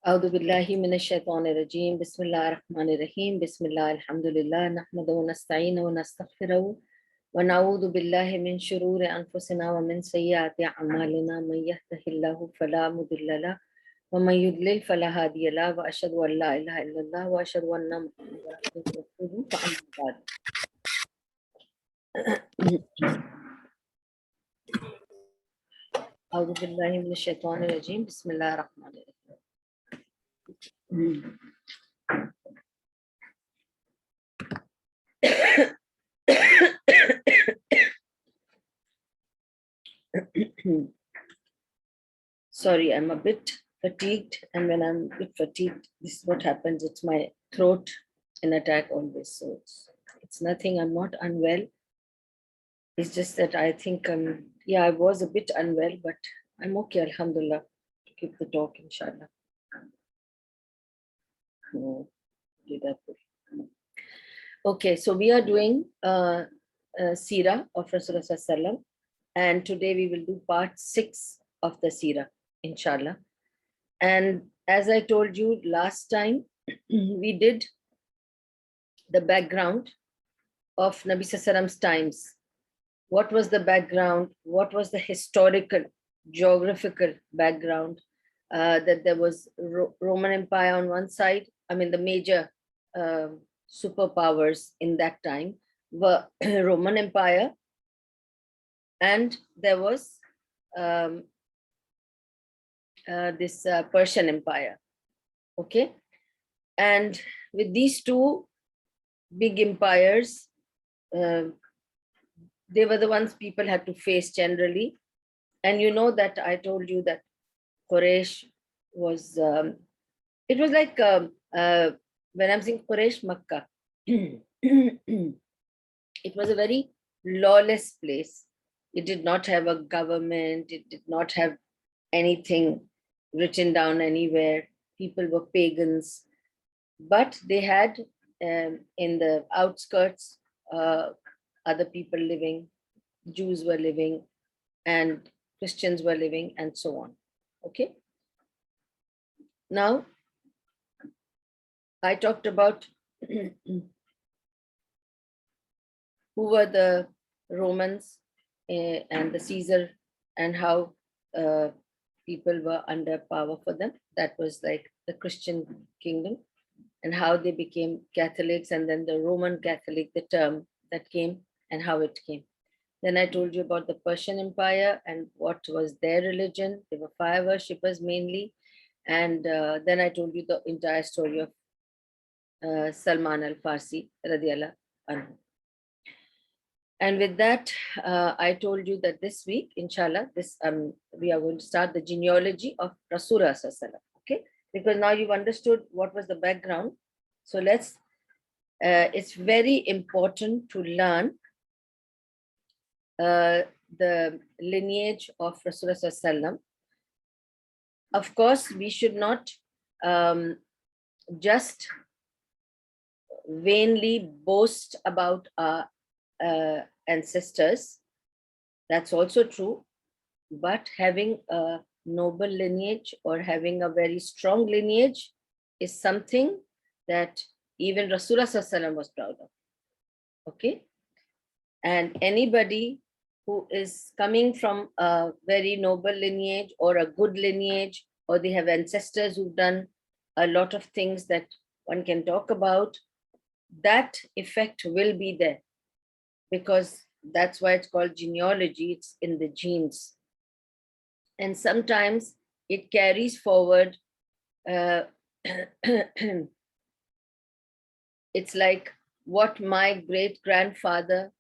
أعوذ بالله من الشيطان الرجيم بسم الله الرحمن الرحيم بسم الله الحمد لله نحمده ونستعينه ونستغفره ونعوذ بالله من شرور أنفسنا ومن سيئات أعمالنا من يهده الله فلا مضل له ومن يضلل فلا هادي له وأشهد أن لا إله إلا الله وأشهد أن محمدا عبده ورسوله فأما بعد. أعوذ بالله من الشيطان الرجيم بسم الله الرحمن الرحيم. Sorry, I'm a bit fatigued, and when I'm a bit fatigued, this is what happens. It's my throat an attack always. So it's nothing. I'm not unwell. It's just that I think I was a bit unwell, but I'm okay, alhamdulillah, to keep the talk, inshallah. No, did I put? Okay, so we are doing Seerah of Rasulullah Sallallahu Alaihi Wasallam, and today we will do part 6 of the Seerah, inshallah. And as I told you last time, we did the background of Nabi Sallallahu Alaihi Wasallam's times. What was the background? What was the historical, geographical background? That there was Roman Empire on one side. I mean, the major superpowers in that time were Roman Empire, and there was this Persian Empire. Okay, and with these two big empires, they were the ones people had to face generally. And you know that I told you that Quraysh was, it was like when I'm saying Quraysh, Makkah, it was a very lawless place. It did not have a government, it did not have anything written down anywhere. People were pagans, but they had in the outskirts other people living, Jews were living, and Christians were living, and so on. Okay. Now, I talked about who were the Romans and the Caesar, and how people were under power for them. That was like the Christian kingdom, and how they became Catholics, and then the Roman Catholic, the term that came, and how it came. Then I told you about the Persian Empire and what was their religion. They were fire worshippers mainly. And then I told you the entire story of Salman al-Farsi, radiallahu anhu. And with that, I told you that this week, inshallah, we are going to start the genealogy of Rasulullah Sallallahu Alaihi Wasallam. Okay, because now you've understood what was the background. So it's very important to learn the lineage of Rasulullah Sallallahu Alaihi Wasallam. Of course, we should not just vainly boast about our ancestors. That's also true. But having a noble lineage or having a very strong lineage is something that even Rasulullah Sallallahu Alaihi Wasallam was proud of. Okay. And anybody who is coming from a very noble lineage or a good lineage, or they have ancestors who've done a lot of things that one can talk about, that effect will be there, because that's why it's called genealogy. It's in the genes. And sometimes it carries forward. It's like what my great-grandfather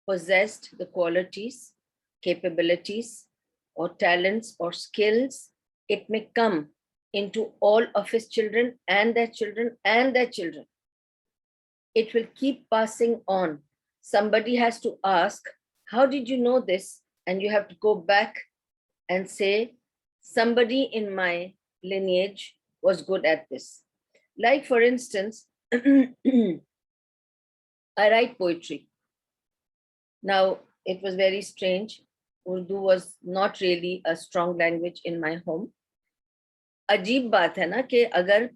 possessed, the qualities, capabilities, or talents, or skills, it may come into all of his children and their children and their children. It will keep passing on. Somebody has to ask, how did you know this? And you have to go back and say, somebody in my lineage was good at this. Like, for instance, I write poetry. Now, it was very strange. Urdu was not really a strong language in my home. عجیب بات ہے نا کہ اگر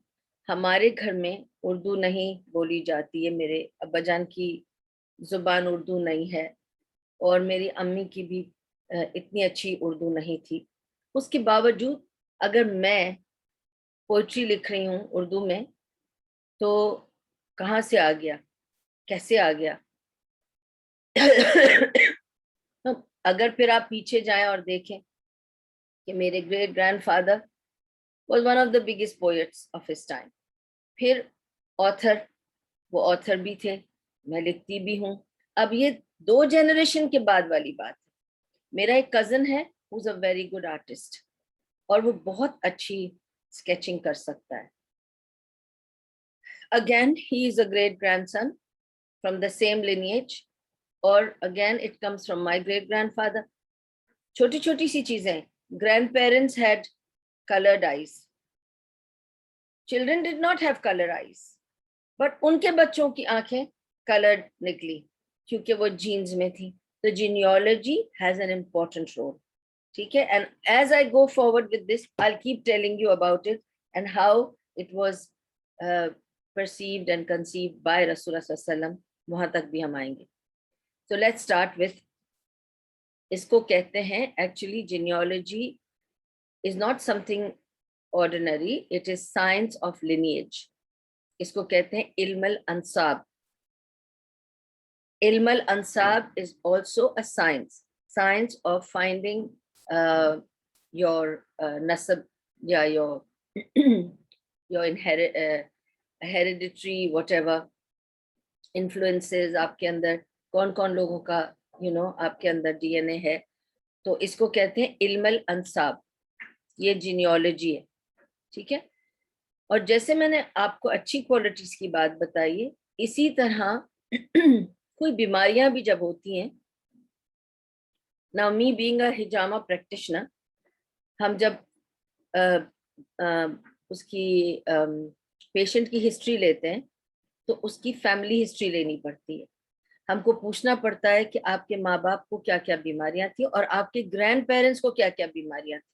ہمارے گھر میں اردو نہیں بولی جاتی ہے, میرے ابا جان کی زبان اردو نہیں ہے اور میری امی کی بھی اتنی اچھی اردو نہیں تھی, اس کے باوجود اگر میں پوئٹری لکھ رہی ہوں اردو میں تو کہاں سے آ گیا, کیسے آ گیا؟ اگر پھر آپ پیچھے جائیں اور دیکھیں کہ میرے great grand father was one of the biggest poets of his time. پھر آتھر, وہ آتھر بھی تھے, میں لکھتی بھی ہوں. اب یہ 2 جنریشن کے بعد والی بات ہے. میرا ایک کزن ہے who's a very good artist اور وہ بہت اچھی اسکیچنگ کر سکتا ہے. Again, he is a great grandson from the same lineage, or again it comes from my great grandfather. چھوٹی چھوٹی سی چیزیں. Grandparents had colored eyes. Children did not have color eyes, but ان کے بچوں کی آنکھیں colored نکلی کیونکہ وہ جینز میں تھی. تو genealogy has an important role. ٹھیک ہے, and as I go forward with this, I'll keep telling you about it and how it was perceived and conceived by Rasulullah sallallahu alaihi wasallam. وہاں تک بھی ہم آئیں گے. So let's start with, اس کو کہتے ہیں actually genealogy is not something ordinary, it is science of lineage. اس کو کہتے ہیں علم الانساب. علم الانساب is also a science of finding your nasab, yeah, your hereditary whatever influences آپ کے اندر, کون کون لوگوں کا آپ کے اندر ڈی این اے ہے. تو اس کو کہتے ہیں علم الانساب, یہ جینیالوجی ہے. ٹھیک ہے, اور جیسے میں نے آپ کو اچھی کوالٹیز کی بات بتائی ہے, اسی طرح کوئی بیماریاں بھی جب ہوتی ہیں. Now me being a hijama practitioner, ہم جب اس کی پیشنٹ کی ہسٹری لیتے ہیں تو اس کی فیملی ہسٹری لینی پڑتی ہے. ہم کو پوچھنا پڑتا ہے کہ آپ کے ماں باپ کو کیا کیا بیماریاں تھیں اور آپ کے گرینڈ پیرنٹس کو کیا کیا بیماریاں تھیں.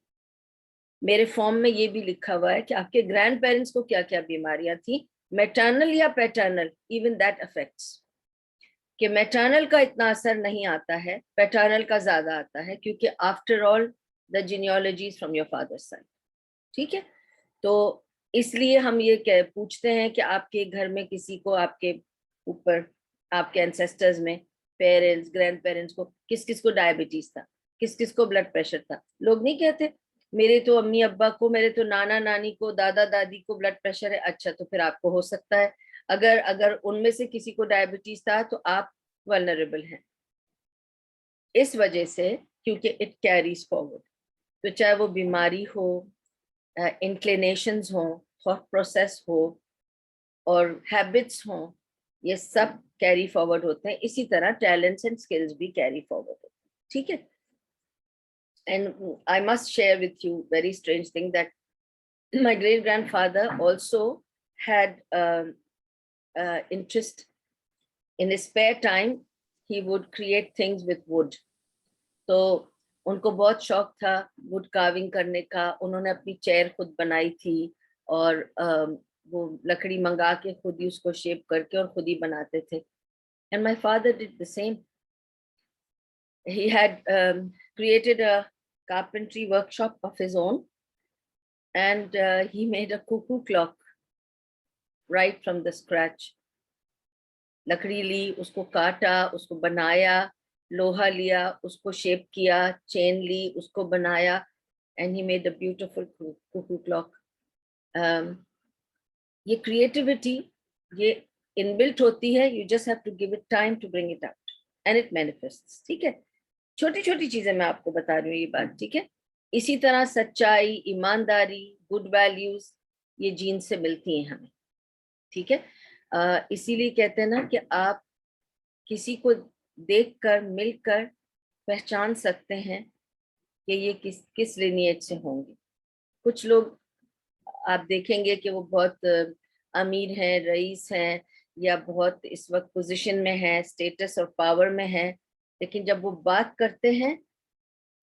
میرے فارم میں یہ بھی لکھا ہوا ہے کہ آپ کے گرینڈ پیرنٹس کو کیا کیا بیماریاں تھیں, میٹرنل یا پیٹرنل, ایون دیٹ افیکٹس. کہ میٹرنل کا اتنا اثر نہیں آتا ہے, پیٹرنل کا زیادہ آتا ہے, کیونکہ after all the genealogy from your father side. ٹھیک ہے, تو اس لیے ہم یہ پوچھتے ہیں کہ آپ کے گھر میں کسی کو, آپ کے اوپر, آپ کے اینسیسٹرز میں, پیرنٹس, گرینڈ پیرنٹس کو کس کس کو ڈائبٹیز تھا, کس کس کو بلڈ پریشر تھا. لوگ نہیں کہتے میرے تو امی ابا کو, میرے تو نانا نانی کو, دادا دادی کو بلڈ پریشر ہے. اچھا, تو پھر آپ کو ہو سکتا ہے. اگر ان میں سے کسی کو ڈائبٹیز تھا تو آپ ولنریبل ہیں اس وجہ سے, کیونکہ اٹ کیریز فارورڈ. تو چاہے وہ بیماری ہو, انکلینیشنز ہوں, تھاٹ پروسیس ہو اور ہیبٹس ہوں, یہ سب کیری فارورڈ ہوتے ہیں. اسی طرح ٹیلنٹس اینڈ اسکلز بھی کیری فارورڈ ہوتے ہیں. ٹھیک ہے, and I must share with you very strange thing that my great grandfather also had interest in his spare time. He would create things with wood. تو ان کو بہت شوق تھا ووڈ کارونگ کرنے کا. انہوں نے اپنی چیئر خود بنائی تھی اور وہ لکڑی منگا کے خود ہی اس کو شیپ کر کے اور خود ہی بناتے تھے. And my father did the same. He had created a carpentry workshop of his own, and he made a cuckoo clock right from the scratch. لکڑی لی, اس کو کاٹا, اس کو بنایا, لوہا لیا, اس کو شیپ کیا, چین لی, اس کو بنایا, and he made a beautiful cuckoo clock. یہ کریٹیوٹی یہ انبلٹ ہوتی ہے, you just have to give it time to bring it out and it manifests. ٹھیک ہے, چھوٹی چھوٹی چیزیں میں آپ کو بتا رہی ہوں یہ بات. ٹھیک ہے, اسی طرح سچائی, ایمانداری, گڈ ویلیوز, یہ جین سے ملتی ہیں ہمیں. ٹھیک ہے, اسی لیے کہتے ہیں نا کہ آپ کسی کو دیکھ کر, مل کر پہچان سکتے ہیں کہ یہ کس لینیج سے ہوں گے. کچھ لوگ آپ دیکھیں گے کہ وہ بہت امیر ہیں, رئیس ہیں, یا بہت اس وقت پوزیشن میں ہیں, اسٹیٹس اور پاور میں ہیں, لیکن جب وہ بات کرتے ہیں,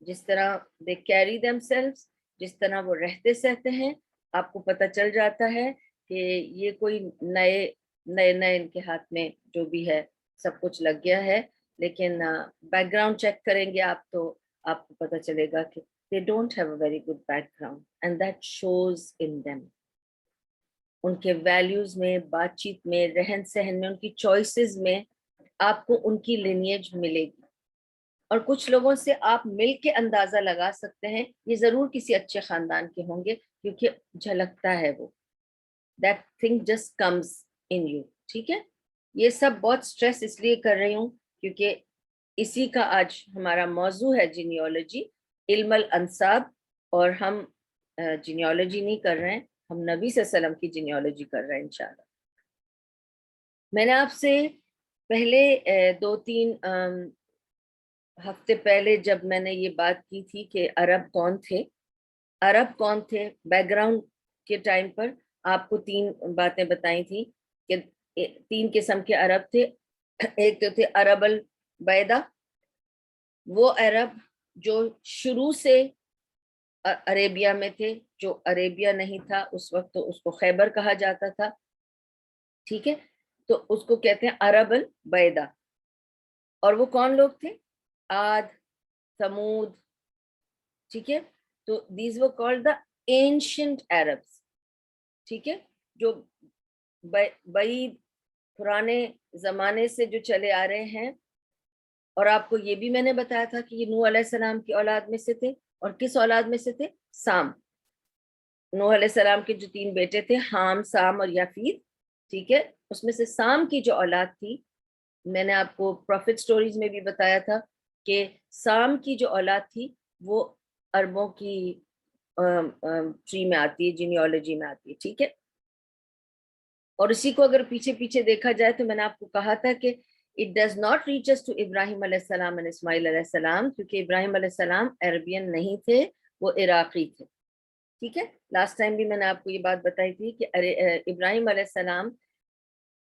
جس طرح دے کیری دیم سیلوز, جس طرح وہ رہتے سہتے ہیں, آپ کو پتہ چل جاتا ہے کہ یہ کوئی نئے ان کے ہاتھ میں جو بھی ہے سب کچھ لگ گیا ہے، لیکن بیک گراؤنڈ چیک کریں گے آپ تو آپ کو پتہ چلے گا کہ they don't have a very good background and that shows in them. ان کے ویلیوز میں، بات چیت میں، رہن سہن میں، ان کی چوائسز میں آپ کو ان کی لینیج ملے گی. اور کچھ لوگوں سے آپ مل کے اندازہ لگا سکتے ہیں یہ ضرور کسی اچھے خاندان کے ہوں گے، کیونکہ جھلکتا ہے وہ. That thing just comes in you. ٹھیک ہے، یہ سب بہت سٹریس اس لیے کر رہی ہوں کیونکہ اسی کا آج ہمارا موضوع ہے جینیالوجی، علم الانساب. اور ہم جینیالوجی نہیں کر رہے ہیں، ہم نبی صلی اللہ علیہ وسلم کی جینیالوجی کر رہے ہیں انشاءاللہ. میں نے آپ سے پہلے 2-3 ہفتے پہلے جب میں نے یہ بات کی تھی کہ عرب کون تھے، بیک گراؤنڈ کے ٹائم پر آپ کو 3 باتیں بتائی تھی کہ 3 قسم کے عرب تھے. ایک تو تھے عرب البیدہ، وہ عرب جو شروع سے عربیہ میں تھے، جو عربیہ نہیں تھا اس وقت تو اس کو خیبر کہا جاتا تھا. ٹھیک ہے، تو اس کو کہتے ہیں عرب البیدہ. اور وہ کون لوگ تھے؟ عاد، ثمود. ٹھیک ہے، تو these were called the ancient Arabs. ٹھیک ہے، جو بعید پرانے زمانے سے جو چلے آ رہے ہیں. اور آپ کو یہ بھی میں نے بتایا تھا کہ یہ نوح علیہ السلام کی اولاد میں سے تھے. اور کس اولاد میں سے تھے؟ سام. نوح علیہ السلام کے جو 3 بیٹے تھے، حام، سام اور یافید. ٹھیک ہے، اس میں سے سام کی جو اولاد تھی، میں نے آپ کو پروفٹ سٹوریز میں بھی بتایا تھا کہ سام کی جو اولاد تھی وہ عربوں کی ٹری میں آتی ہے، جینیالوجی میں آتی ہے. ٹھیک ہے، اور اسی کو اگر پیچھے دیکھا جائے تو میں نے آپ کو کہا تھا کہ it does not reach us to ابراہیم علیہ السلام اور اسماعیل علیہ السلام، کیونکہ ابراہیم علیہ السلام عربین نہیں تھے، وہ عراقی تھے. ٹھیک ہے، لاسٹ ٹائم بھی میں نے آپ کو یہ بات بتائی تھی کہ ابراہیم علیہ السلام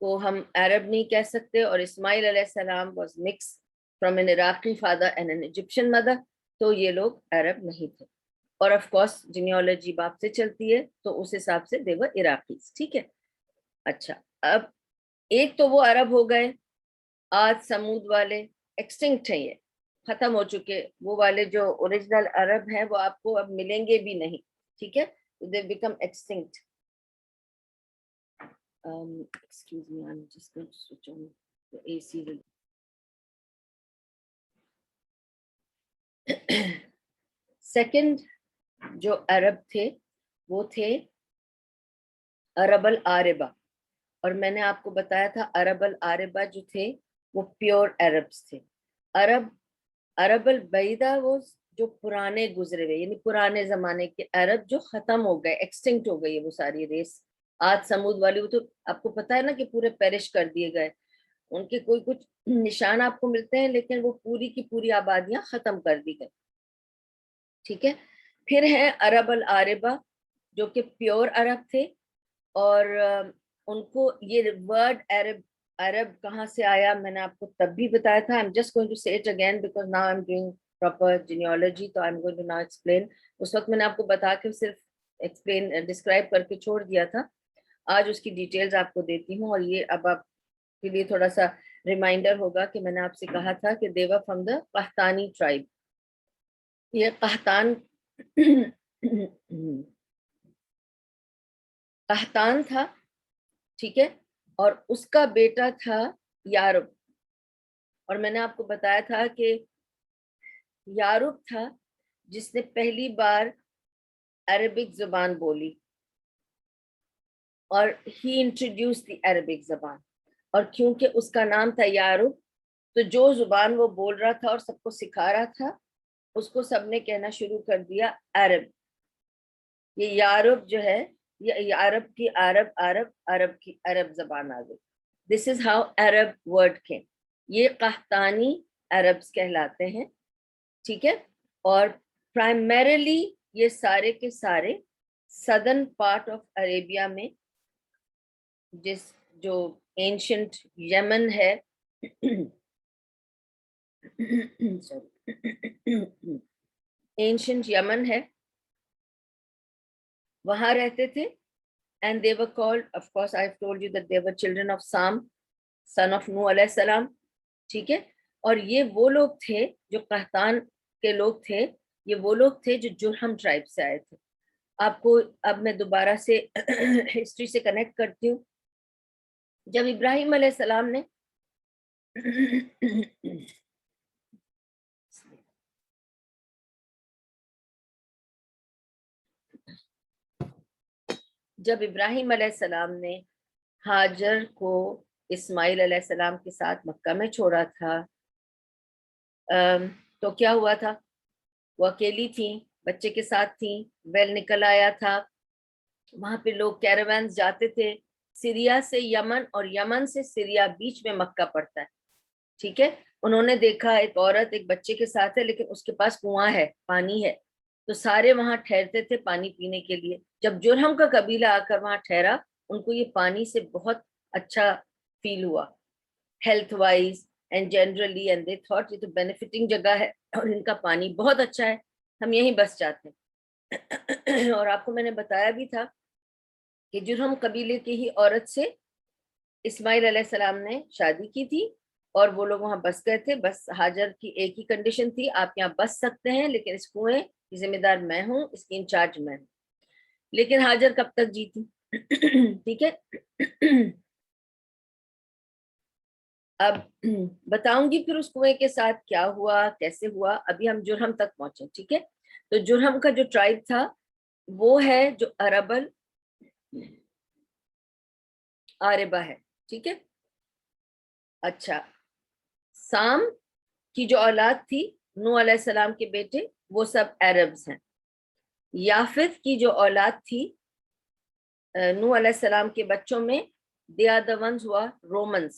کو ہم عرب نہیں کہہ سکتے، اور اسماعیل علیہ السلام was mixed from an Iraqi father and an Egyptian mother، تو یہ لوگ عرب نہیں تھے. اور آف کورس جینیالوجی باپ سے چلتی ہے تو اس حساب سے they were Iraqis. ٹھیک ہے، اچھا اب ایک تو وہ عرب ہو گئے، آج سمود والے ایکسٹنکٹ ہیں، یہ ختم ہو چکے. وہ والے جو اوریجنل عرب ہیں وہ آپ کو اب ملیں گے بھی نہیں. ٹھیک ہے، they become extinct. Excuse me, I'm just going to switch on the AC. Second جو عرب تھے وہ تھے عرب العاربہ. اور میں نے آپ کو بتایا تھا عرب العاربہ جو تھے وہ پیور عربس تھے. عرب البعیدہ وہ جو پرانے گزرے ہوئے، یعنی پرانے زمانے کے عرب جو ختم ہو گئے، ایکسٹنکٹ ہو گئی ہے وہ ساری ریس. آج سمود والی وہ تو آپ کو پتا ہے نا کہ پورے پیرش کر دیے گئے. ان کے کوئی کچھ نشان آپ کو ملتے ہیں لیکن وہ پوری کی پوری آبادیاں ختم کر دی گئی. ٹھیک ہے، پھر ہیں عرب العاربہ جو کہ پیور عرب تھے. اور ان کو یہ ورڈ عرب کہاں سے آیا میں نے آپ کو تب بھی بتایا تھا. I'm just going to say it again because now I'm doing proper genealogy, so I'm going to now explain. اس وقت میں نے آپ کو بتا کے صرف ڈسکرائب کر کے چھوڑ دیا تھا. آج اس کی ڈیٹیلز آپ کو دیتی ہوں. اور یہ اب آپ کے لیے تھوڑا سا ریمائنڈر ہوگا کہ میں نے آپ سے کہا تھا کہ they were from the Qahtani tribe. یہ قحطان تھا. ٹھیک ہے، اور اس کا بیٹا تھا یارب. اور میں نے آپ کو بتایا تھا کہ یارب تھا جس نے پہلی بار عربک زبان بولی، اور ہی انٹروڈیوس دی عربک زبان. اور کیونکہ اس کا نام تھا یارب تو جو زبان وہ بول رہا تھا اور سب کو سکھا رہا تھا اس کو سب نے کہنا شروع کر دیا عرب. یہ یارب جو ہے یہ عرب کی عرب کی عرب زبان آ گئی. دس از ہاؤ عرب ورڈ کے. یہ قحطانی عربس کہلاتے ہیں. ٹھیک ہے، اور پرائمریلی یہ سارے کے سارے سدرن پارٹ آف عربیہ میں جو اینشنٹ یمن ہے اینشنٹ یمن ہے وہاں رہتے تھے. And they were called, of course, I've told you that they were children of Sam, son of Nuh علیہ السلام. ٹھیک ہے. اور یہ وہ لوگ تھے جو قحطان کے لوگ تھے, یہ وہ لوگ تھے جو جرہم ٹرائب سے آئے تھے. آپ کو اب میں دوبارہ سے ہسٹری سے کنیکٹ کرتی ہوں. جب ابراہیم علیہ السلام نے جب ابراہیم علیہ السلام نے ہاجر کو اسماعیل علیہ السلام کے ساتھ مکہ میں چھوڑا تھا, تو کیا ہوا تھا؟ وہ اکیلی تھیں, بچے کے ساتھ تھیں, ویل نکل آیا تھا. وہاں پہ لوگ کیراوینز جاتے تھے سیریا سے یمن, اور یمن سے سیریا, بیچ میں مکہ پڑتا ہے. ٹھیک ہے. انہوں نے دیکھا ایک عورت ایک بچے کے ساتھ ہے, لیکن اس کے پاس کنواں ہے, پانی ہے, تو سارے وہاں ٹھہرتے تھے پانی پینے کے لیے. جب جرہم کا قبیلہ آ کر وہاں ٹھہرا, ان کو یہ پانی سے بہت اچھا فیل ہوا health wise and generally, and they thought یہ تو بینیفٹنگ جگہ ہے اور ان کا پانی بہت اچھا ہے, ہم یہیں بس جاتے ہیں. اور آپ کو میں نے بتایا بھی تھا کہ جرہم قبیلے کی ہی عورت سے اسماعیل علیہ السلام نے شادی کی تھی, اور وہ لوگ وہاں بس گئے تھے. بس ہاجر کی ایک ہی کنڈیشن تھی, آپ یہاں بس سکتے ہیں لیکن اس کنویں کی ذمہ دار میں ہوں, اس کی انچارج میں ہوں. لیکن ہاجر کب تک جیتی؟ ٹھیک ہے. اب بتاؤں گی پھر اس کنویں کے ساتھ کیا ہوا, کیسے ہوا. ابھی ہم جرہم تک پہنچے. ٹھیک ہے. تو جرہم کا جو ٹرائب تھا وہ ہے جو عرب العاربہ ہے. ٹھیک ہے. اچھا, سام کی جو اولاد تھی نوح علیہ السلام کے بیٹے, وہ سب عربز ہیں. یافت کی جو اولاد تھی نوح علیہ السلام کے بچوں میں, they are the ones who are Romans.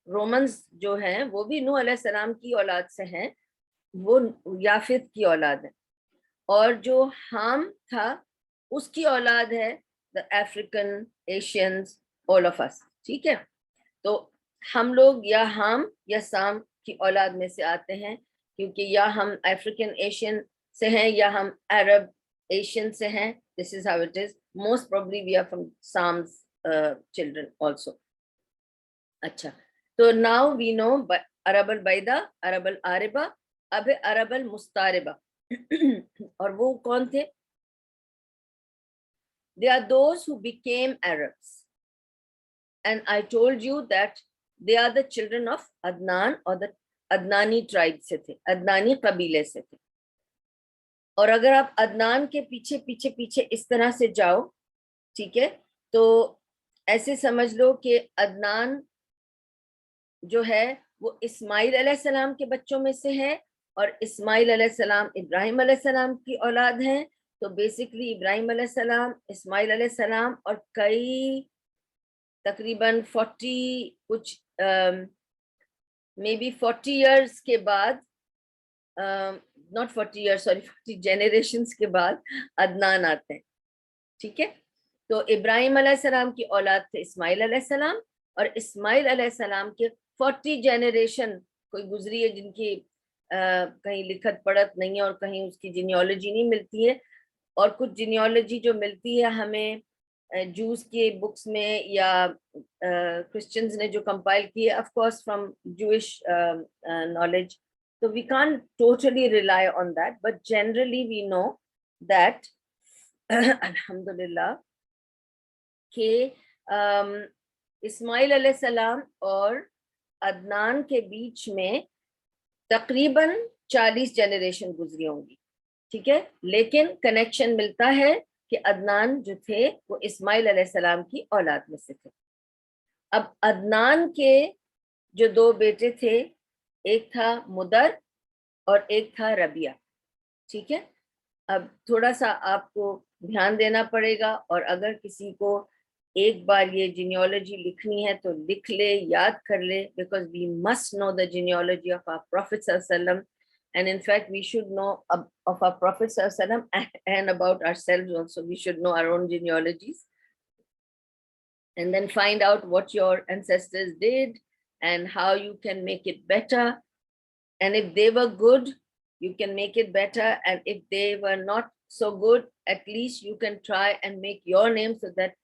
Romans جو ہیں وہ بھی نوح علیہ السلام کی اولاد سے ہیں, وہ یافت کی اولاد ہے. اور جو حام تھا اس کی اولاد ہے the African, Asians, all of us. ٹھیک ہے. تو ہم لوگ یا حام یا سام کی اولاد میں سے آتے ہیں, کیونکہ یا ہم افریقن ایشین سے ہیں یا ہم عرب ایشین سے ہیں. This is how it is. Most probably we are from Sam's children also. اچھا, تو now we know عرب البیدہ, عرب العاربہ, اب عرب المستعربہ. اور وہ کون تھے؟ They are those who became Arabs. And I told you that they are the children of Adnan, or the Adnani tribe سے تھے, Adnani قبیلے سے تھے. اور اگر آپ عدنان کے پیچھے پیچھے پیچھے اس طرح سے جاؤ, ٹھیک ہے, تو ایسے سمجھ لو کہ عدنان جو ہے وہ اسماعیل علیہ السلام کے بچوں میں سے ہے, اور اسماعیل علیہ السلام ابراہیم علیہ السلام کی اولاد ہیں. تو بیسکلی ابراہیم علیہ السلام, اسماعیل علیہ السلام, اور کئی تقریباً 40 کچھ مے بی 40 ایئرس کے بعد, ناٹ 40 ایئرس, سوری 40 جنریشنس کے بعد عدنان آتے ہیں. ٹھیک ہے. تو ابراہیم علیہ السلام کی اولاد تھے اسماعیل علیہ السلام, اور اسماعیل علیہ السلام کے 40 جنریشن کوئی گزری ہے جن کی کہیں لکھت پڑھت نہیں ہے اور کہیں اس کی جینیالوجی نہیں ملتی ہے. اور کچھ جینیالوجی جو ملتی ہے ہمیں جوز کے بکس میں یا کرسچنز نے جو کمپائل کی ہے, of course from Jewish knowledge, so we can't totally rely on that, but generally we know that alhamdulillah کہ اسماعیل علیہ السلام اور عدنان کے بیچ میں تقریباً 40 جنریشن گزری ہوں گی. ٹھیک ہے. لیکن کنیکشن ملتا ہے کہ عدنان جو تھے وہ اسماعیل علیہ السلام کی اولاد میں سے تھے. اب عدنان کے جو 2 بیٹے تھے, ایک تھا مدر اور ایک تھا ربیہ. ٹھیک ہے. اب تھوڑا سا آپ کو دھیان دینا پڑے گا, اور اگر کسی کو ایک بار یہ جینیالوجی لکھنی ہے تو لکھ لے, یاد کر لے, because we must know the genealogy of our prophet صلی اللہ علیہ وسلم, and in fact we should know of our prophet صلی اللہ علیہ وسلم and about ourselves also. We should know our own genealogies and then find out what your ancestors did and how you can make it better, and if they were good you can make it better, and if they were not so good, at least you can try and make your name so that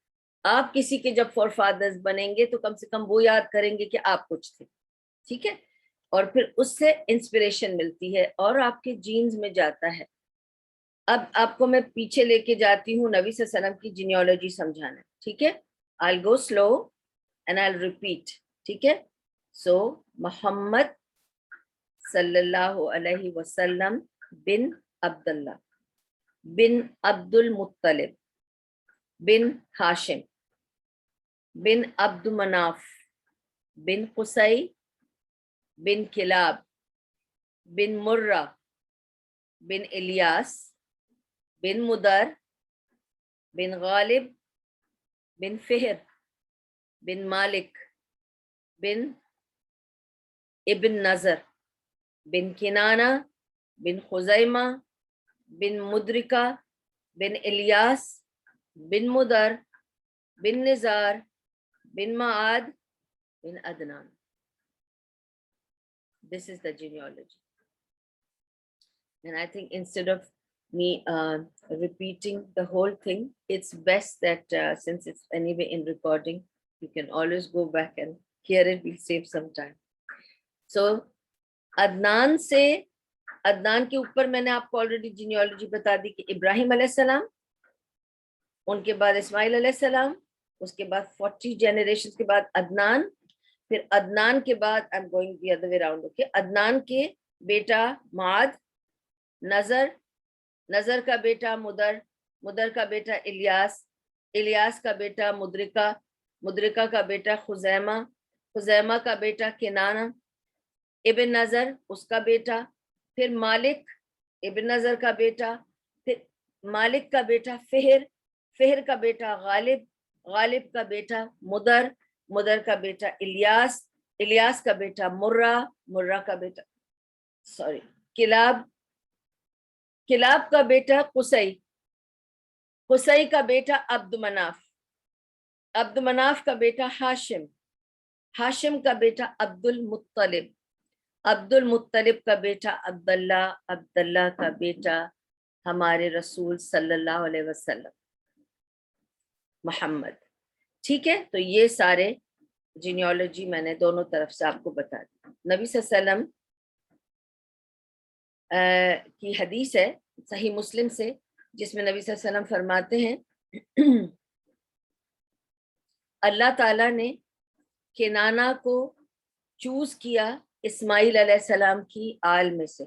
آپ کسی کے جب four fathers بنیں گے تو کم سے کم وہ یاد کریں گے کہ آپ کچھ تھے. ٹھیک ہے, اور پھر اس سے انسپریشن ملتی ہے اور آپ کے جینز میں جاتا ہے. اب آپ کو میں پیچھے لے کے جاتی ہوں نبی صلی اللہ علیہ وسلم کی جینیالوجی سمجھانا. ٹھیک ہے, I'll go slow and I'll repeat. ٹھیک ہے, so محمد صلی اللہ علیہ وسلم بن عبداللہ بن عبد المطلب بن ہاشم بن عبد مناف بن قصی بن کلاب بن مرہ بن الیاس بن مدر بن غالب بن فہر بن مالک بن ابن نظر بن کنانہ بن خزیمہ بن مدرکہ بن الیاس بن مدر بن نزار بن معاد بن عدنان. This is the genealogy. And I think instead of me repeating the whole thing, it's best that since it's anyway in recording, you can always go back and hear it. We'll save some time. So Adnan سے, عدنان کے اوپر میں نے آپ کو already genealogy بتا دی کہ ابراہیم علیہ السلام, ان کے بعد اسماعیل علیہ السلام, اس کے بعد 40 جنریشن کے بعد عدنان, پھر عدنان کے بعد I'm going the other way around, okay, Adnan کے بیٹا معاد, نظر, نظر کا بیٹا مدر, مدر کا بیٹا الیاس, الیاس کا بیٹا مدرکہ, مدرکہ کا بیٹا خزیمہ, خزیمہ کا بیٹا کنانہ, ابن نظر اس کا بیٹا, پھر مالک ابن نظر کا بیٹا, پھر مالک کا بیٹا فہر, فہر کا بیٹا غالب, غالب کا بیٹا مدر, مدر کا بیٹا الیاس, الیاس کا بیٹا مرہ, مرہ کا بیٹا کلاب, کلاب کا بیٹا قصی, قصی کا بیٹا عبد مناف, عبد مناف کا بیٹا ہاشم, ہاشم کا بیٹا عبد المطلب, عبد المطلب کا بیٹا عبداللہ, عبداللہ کا بیٹا ہمارے رسول صلی اللہ علیہ وسلم محمد. ٹھیک ہے, تو یہ سارے جینیالوجی میں نے دونوں طرف سے آپ کو بتا دی. نبی صلی اللہ علیہ وسلم کی حدیث ہے صحیح مسلم سے, جس میں نبی صلی اللہ علیہ وسلم فرماتے ہیں اللہ تعالیٰ نے کنانہ کو چوز کیا اسماعیل علیہ السلام کی آل میں سے,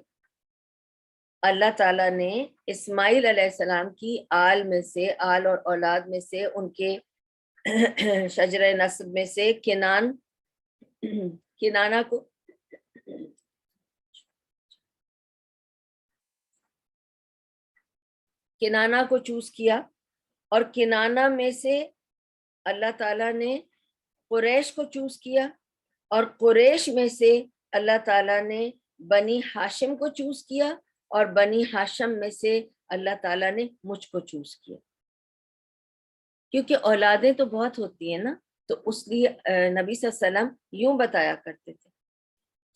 اللہ تعالیٰ نے اسماعیل علیہ السلام کی آل میں سے, آل اور اولاد میں سے, ان کے شجرہ نسب میں سے کنانہ کو کنانہ کو چوز کیا, اور کنانہ میں سے اللہ تعالیٰ نے قریش کو چوز کیا, اور قریش میں سے اللہ تعالیٰ نے بنی ہاشم کو چوز کیا, اور بنی ہاشم میں سے اللہ تعالیٰ نے مجھ کو چوز کیا. کیونکہ اولادیں تو بہت ہوتی ہیں نا, تو اس لیے نبی صلی اللہ علیہ وسلم یوں بتایا کرتے تھے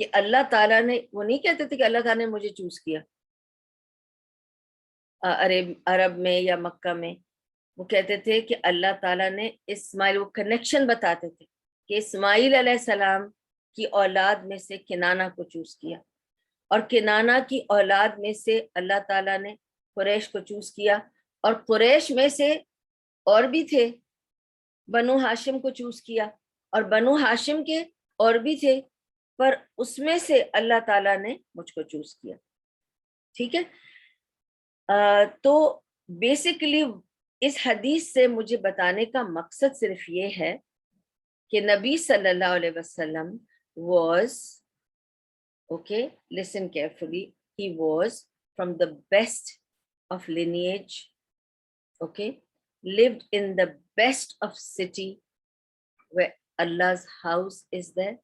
کہ اللہ تعالیٰ نے, وہ نہیں کہتے تھے کہ اللہ تعالیٰ نے مجھے چوز کیا عرب میں یا مکہ میں, وہ کہتے تھے کہ اللہ تعالیٰ نے اسماعیل, وہ کنیکشن بتاتے تھے کہ اسماعیل علیہ السلام کی اولاد میں سے کنانہ کو چوز کیا, اور کنانہ کی اولاد میں سے اللہ تعالیٰ نے قریش کو چوز کیا, اور قریش میں سے اور بھی تھے, بنو ہاشم کو چوز کیا, اور بنو ہاشم کے اور بھی تھے, پر اس میں سے اللہ تعالیٰ نے مجھ کو چوز کیا. ٹھیک ہے, تو بیسیکلی اس حدیث سے مجھے بتانے کا مقصد صرف یہ ہے کہ نبی صلی اللہ علیہ وسلم was, okay, listen carefully, he was from the best of lineage, okay, lived in the best of city where Allah's house is there,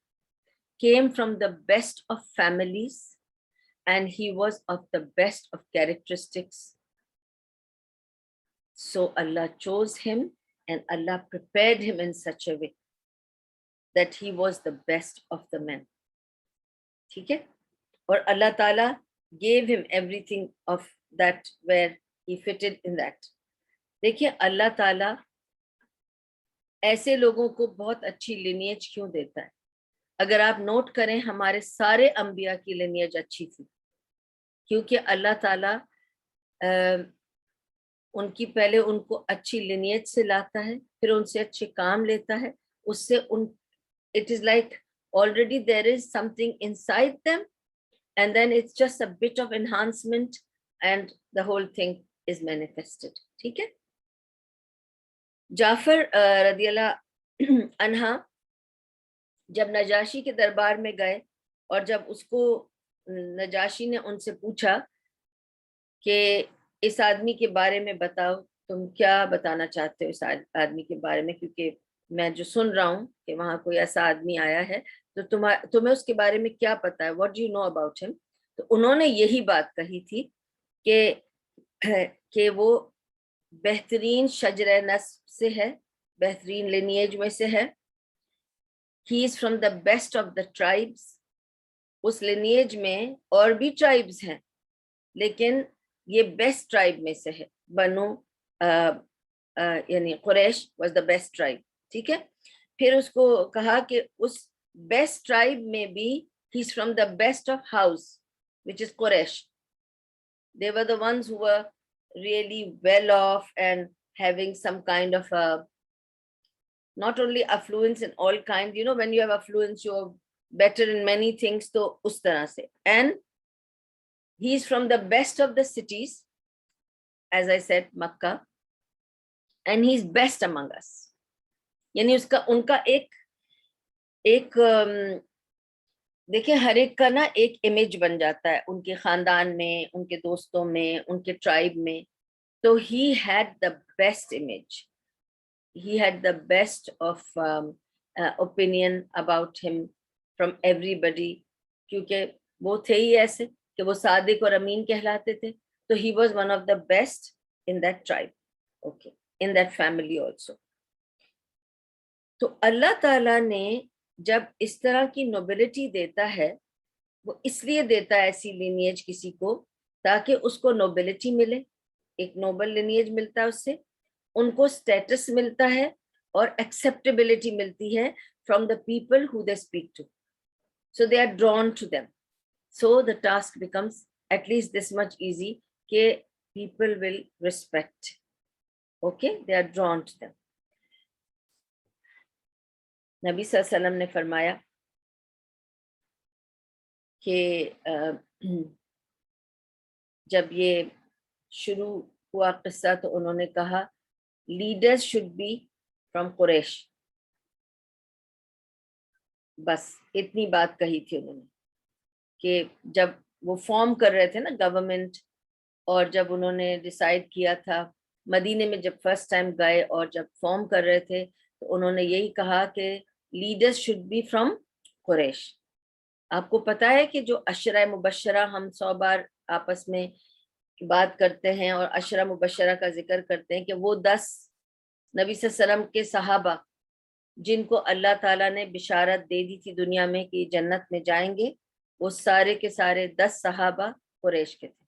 came from the best of families, and he was of the best of characteristics. So Allah chose him and Allah prepared him in such a way that he was the best of the men. ٹھیک ہے, اور اللہ تعالیٰ gave him everything of that where he fitted in that. دیکھیے اللہ تعالیٰ ایسے لوگوں کو بہت اچھی لینیج کیوں دیتا ہے؟ اگر آپ نوٹ کریں ہمارے سارے انبیاء کی لینیج اچھی تھی، کیونکہ اللہ تعالیٰ ان کی پہلے ان کو اچھی لینیج سے لاتا ہے، پھر ان سے اچھے کام لیتا ہے، اس سے ان it is like already there is something inside them and then it's just a bit of enhancement and the whole thing is manifested. ٹھیک ہے. جعفر رضی اللہ عنہ جب نجاشی کے دربار میں گئے اور جب اس کو نجاشی نے ان سے پوچھا کہ اس آدمی کے بارے میں بتاؤ، تم کیا بتانا چاہتے ہو اس آدمی کے بارے میں، کیونکہ میں جو سن رہا ہوں کہ وہاں کوئی ایسا آدمی آیا ہے تو تمہیں اس کے بارے میں کیا پتا ہے، what do you know about ہم. تو انہوں نے یہی بات کہی تھی کہ وہ بہترین شجرہ نسب سے ہے، بہترین لینیج میں سے ہے. He is from the best of the tribes. اس لینیج میں اور بھی ٹرائبز ہیں لیکن یہ بیسٹ ٹرائب میں سے ہے. بنو یعنی قریش was the best tribe. ٹھیک ہے. پھر اس کو کہا کہ اس بیسٹ ٹرائب میں بھی he is from the best of house which is Quraysh. They were the ones who were really well off and having some kind of a not only affluence in all kinds, you know, when you have affluence you're better in many things, to us tarah se. And he is from the best of the cities, as I said, Makkah, and he is best among us. یعنی اس کا ان کا ایک دیکھیں ہر ایک کا نا ایک image بن جاتا ہے ان کے خاندان میں، ان کے دوستوں میں، ان کے ٹرائب میں. تو he had the best image. He had the best of opinion about him from everybody, کیونکہ وہ تھے ہی ایسے کہ وہ صادق اور امین کہلاتے تھے. تو he was one of the best in that tribe, okay, in that family also. تو اللہ تعالیٰ نے جب اس طرح کی نوبلٹی دیتا ہے، وہ اس لیے دیتا ہے ایسی لینیج کسی کو تاکہ اس کو نوبلٹی ملے، ایک نوبل لینیج ملتا ہے اس سے، ان کو اسٹیٹس ملتا ہے اور ایکسیپٹیبلٹی ملتی ہے from the people who they speak to. So they are drawn to them. So the task becomes at least this much easy کہ people will respect. Okay, they are drawn to them. نبی صلی اللہ علیہ وسلم نے فرمایا کہ جب یہ شروع ہوا قصہ تو انہوں نے کہا لیڈرز شوڈ بی فرام قریش. بس اتنی بات کہی تھی انہوں نے کہ جب وہ فارم کر رہے تھے نا گورنمنٹ، اور جب انہوں نے ڈیسائیڈ کیا تھا مدینے میں جب فرسٹ ٹائم گئے اور جب فارم کر رہے تھے تو انہوں نے یہی کہا کہ لیڈرز شوڈ بی فرام قریش. آپ کو پتا ہے کہ جو عشرہ مبشرہ ہم 100 بار آپس میں بات کرتے ہیں اور عشرہ مبشرہ کا ذکر کرتے ہیں کہ وہ 10 نبی صلی اللہ علیہ وسلم کے صحابہ جن کو اللہ تعالیٰ نے بشارت دے دی تھی دنیا میں کہ جنت میں جائیں گے، وہ سارے کے سارے 10 صحابہ قریش کے تھے.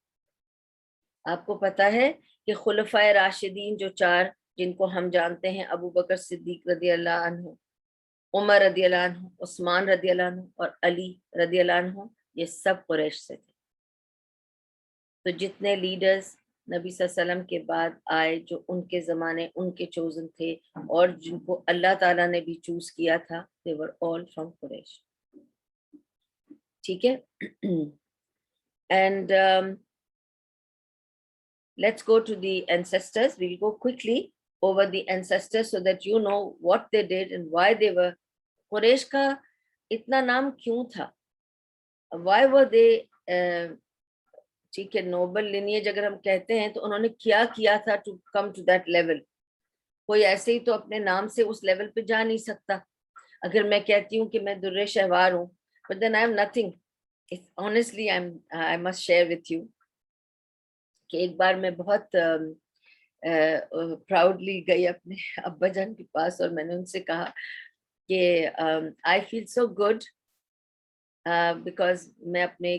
آپ کو پتا ہے کہ خلفائے راشدین جو 4 جن کو ہم جانتے ہیں، ابو بکر صدیق رضی اللہ عنہ، عمر رضی اللہ عنہ، عثمان رضی اللہ عنہ اور علی رضی اللہ عنہ، یہ سب قریش سے تھے. تو جتنے لیڈرز نبی صلی اللہ علیہ وسلم کے بعد آئے جو ان کے زمانے ان کے چوزن تھے اور جن کو اللہ تعالیٰ نے بھی چوز کیا تھا، they were all from قریش. ٹھیک ہے. And let's go to the ancestors. We'll go quickly over the ancestors so that you know what they did and why they were. قریش کا اتنا نام کیوں تھا؟ Why were they ٹھیک ہے نوبل لینیج اگر ہم کہتے ہیں تو انہوں نے کیا کیا تھا to come to that level. کوئی ایسے ہی تو اپنے نام سے اس لیول پہ جا نہیں سکتا. اگر میں کہتی ہوں کہ میں در شہوار ہوں but then I am nothing. Honestly I must share with you کہ ایک بار میں بہت پراؤڈلی گئی اپنے ابا جان کے پاس اور میں نے ان سے کہا کہ I feel so good because میں اپنے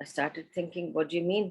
I started thinking, what do you mean?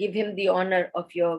give him the honor of your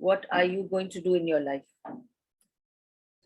What are you going to do in your life?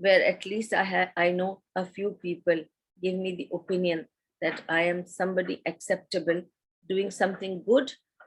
where at least I know a few people give me the opinion that I am somebody acceptable doing something good,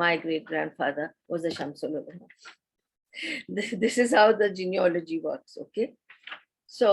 my great grandfather was a Shamsul Ulama. This is how the genealogy works, okay? So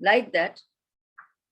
Like that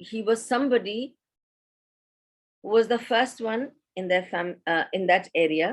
he was somebody who was the first one in that area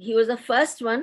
he was the first one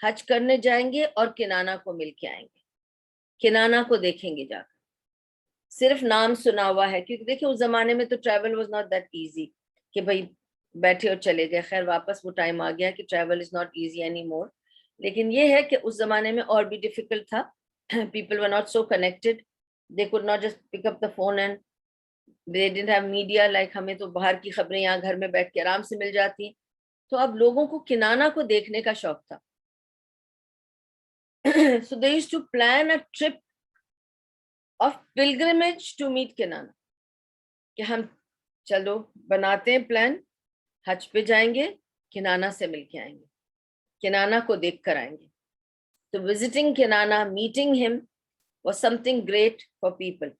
حج کرنے جائیں گے اور کنانا کو مل کے آئیں گے, کنانا کو دیکھیں گے جا کر. صرف نام سنا ہوا ہے, کیونکہ دیکھیں اس زمانے میں تو travel was not that easy کہ بھائی بیٹھے اور چلے گئے. خیر واپس وہ ٹائم آ گیا کہ travel is not easy any more, لیکن یہ ہے کہ اس زمانے میں اور بھی ڈیفیکلٹ تھا. People were not so connected, they could not just pick up the phone and they didn't have media like ہمیں تو باہر کی خبریں یہاں گھر میں بیٹھ کے آرام سے مل جاتی ہیں. تو اب لوگوں کو کنانا کو دیکھنے کا شوق تھا. So they used to plan a trip of pilgrimage to meet Kinana, کہ ہم چلو بناتے ہیں پلان, حج پہ جائیں گے, کنانا سے مل کے آئیں گے, کنانا کو دیکھ کر آئیں گے. تو visiting Kinana, meeting him was something great for people.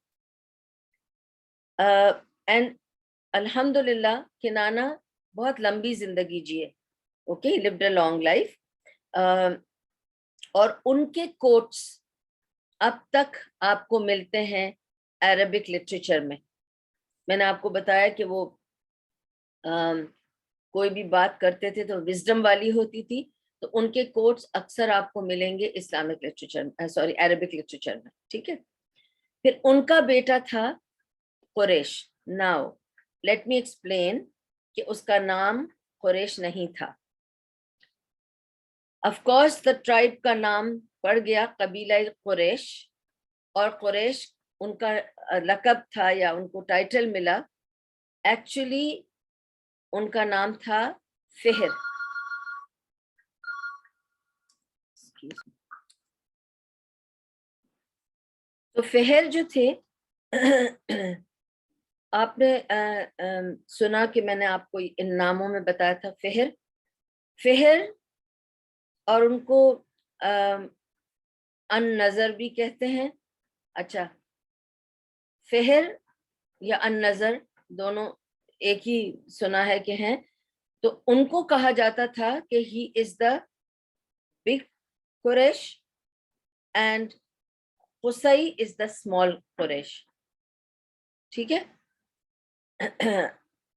And alhamdulillah Kinana بہت لمبی زندگی جیے. Okay, he lived a long life. اور ان کے کوٹس اب تک آپ کو ملتے ہیں عربک لٹریچر میں. میں نے آپ کو بتایا کہ وہ کوئی بھی بات کرتے تھے تو وزڈم والی ہوتی تھی, تو ان کے کوٹس اکثر آپ کو ملیں گے Islamic literature sorry Arabic literature میں. ٹھیک ہے, پھر ان کا بیٹا تھا قریش. ناؤ لیٹ می ایکسپلین کہ اس کا نام قریش نہیں تھا. آف کورس دا ٹرائب کا نام پڑ گیا قبیلہ قریش, اور قریش ان کا لقب تھا یا ان کو ٹائٹل ملا. ایکچولی ان کا نام تھا فہر. تو فہر جو تھے, آپ نے سنا کہ میں نے آپ کو ان ناموں میں بتایا تھا فہر, فہر, اور ان کو ان نظر بھی کہتے ہیں. اچھا, فہر یا ان نظر دونوں ایک ہی سنا ہے کہ ہیں. تو ان کو کہا جاتا تھا کہ he is the big Quraysh and Qusai is the small Quraysh. ٹھیک ہے,